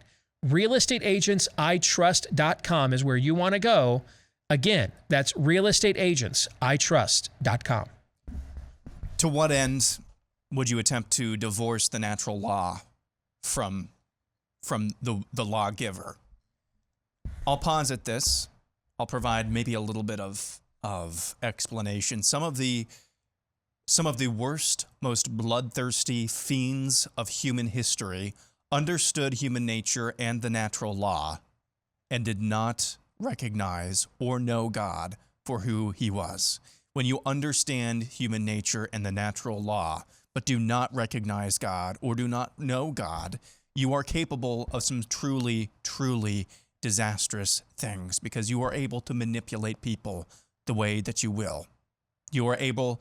realestateagentsitrust.com is where you want to go. Again, that's realestateagentsitrust.com. To what end would you attempt to divorce the natural law from the lawgiver? I'll posit this. I'll provide maybe a little bit of explanation. Some of the worst, most bloodthirsty fiends of human history understood human nature and the natural law and did not recognize or know God for who he was. When you understand human nature and the natural law, but do not recognize God or do not know God, you are capable of some truly, truly disastrous things, because you are able to manipulate people the way that you will. You are able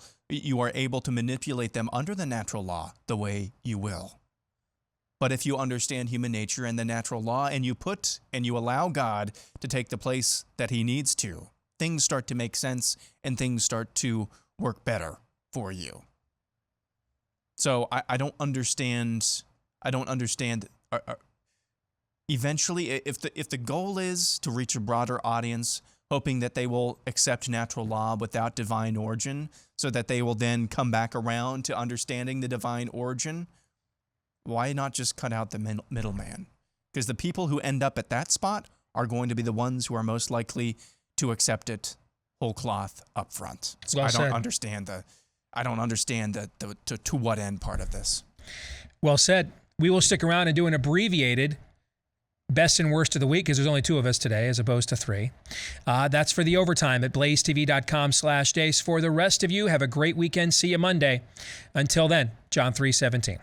to manipulate them under the natural law the way you will. But if you understand human nature and the natural law, and you allow God to take the place that he needs to, things start to make sense and things start to work better for you. So I don't understand. Eventually, if the goal is to reach a broader audience, hoping that they will accept natural law without divine origin, so that they will then come back around to understanding the divine origin, why not just cut out the middleman? Because the people who end up at that spot are going to be the ones who are most likely to accept it whole cloth up front. So Well I don't said. understand the to what end part of this. Well said. We will stick around and do an abbreviated best and worst of the week, because there's only 2 of us today as opposed to 3. That's for the overtime at blazetv.com/Deace. For the rest of you, have a great weekend. See you Monday. Until then, John 3:17.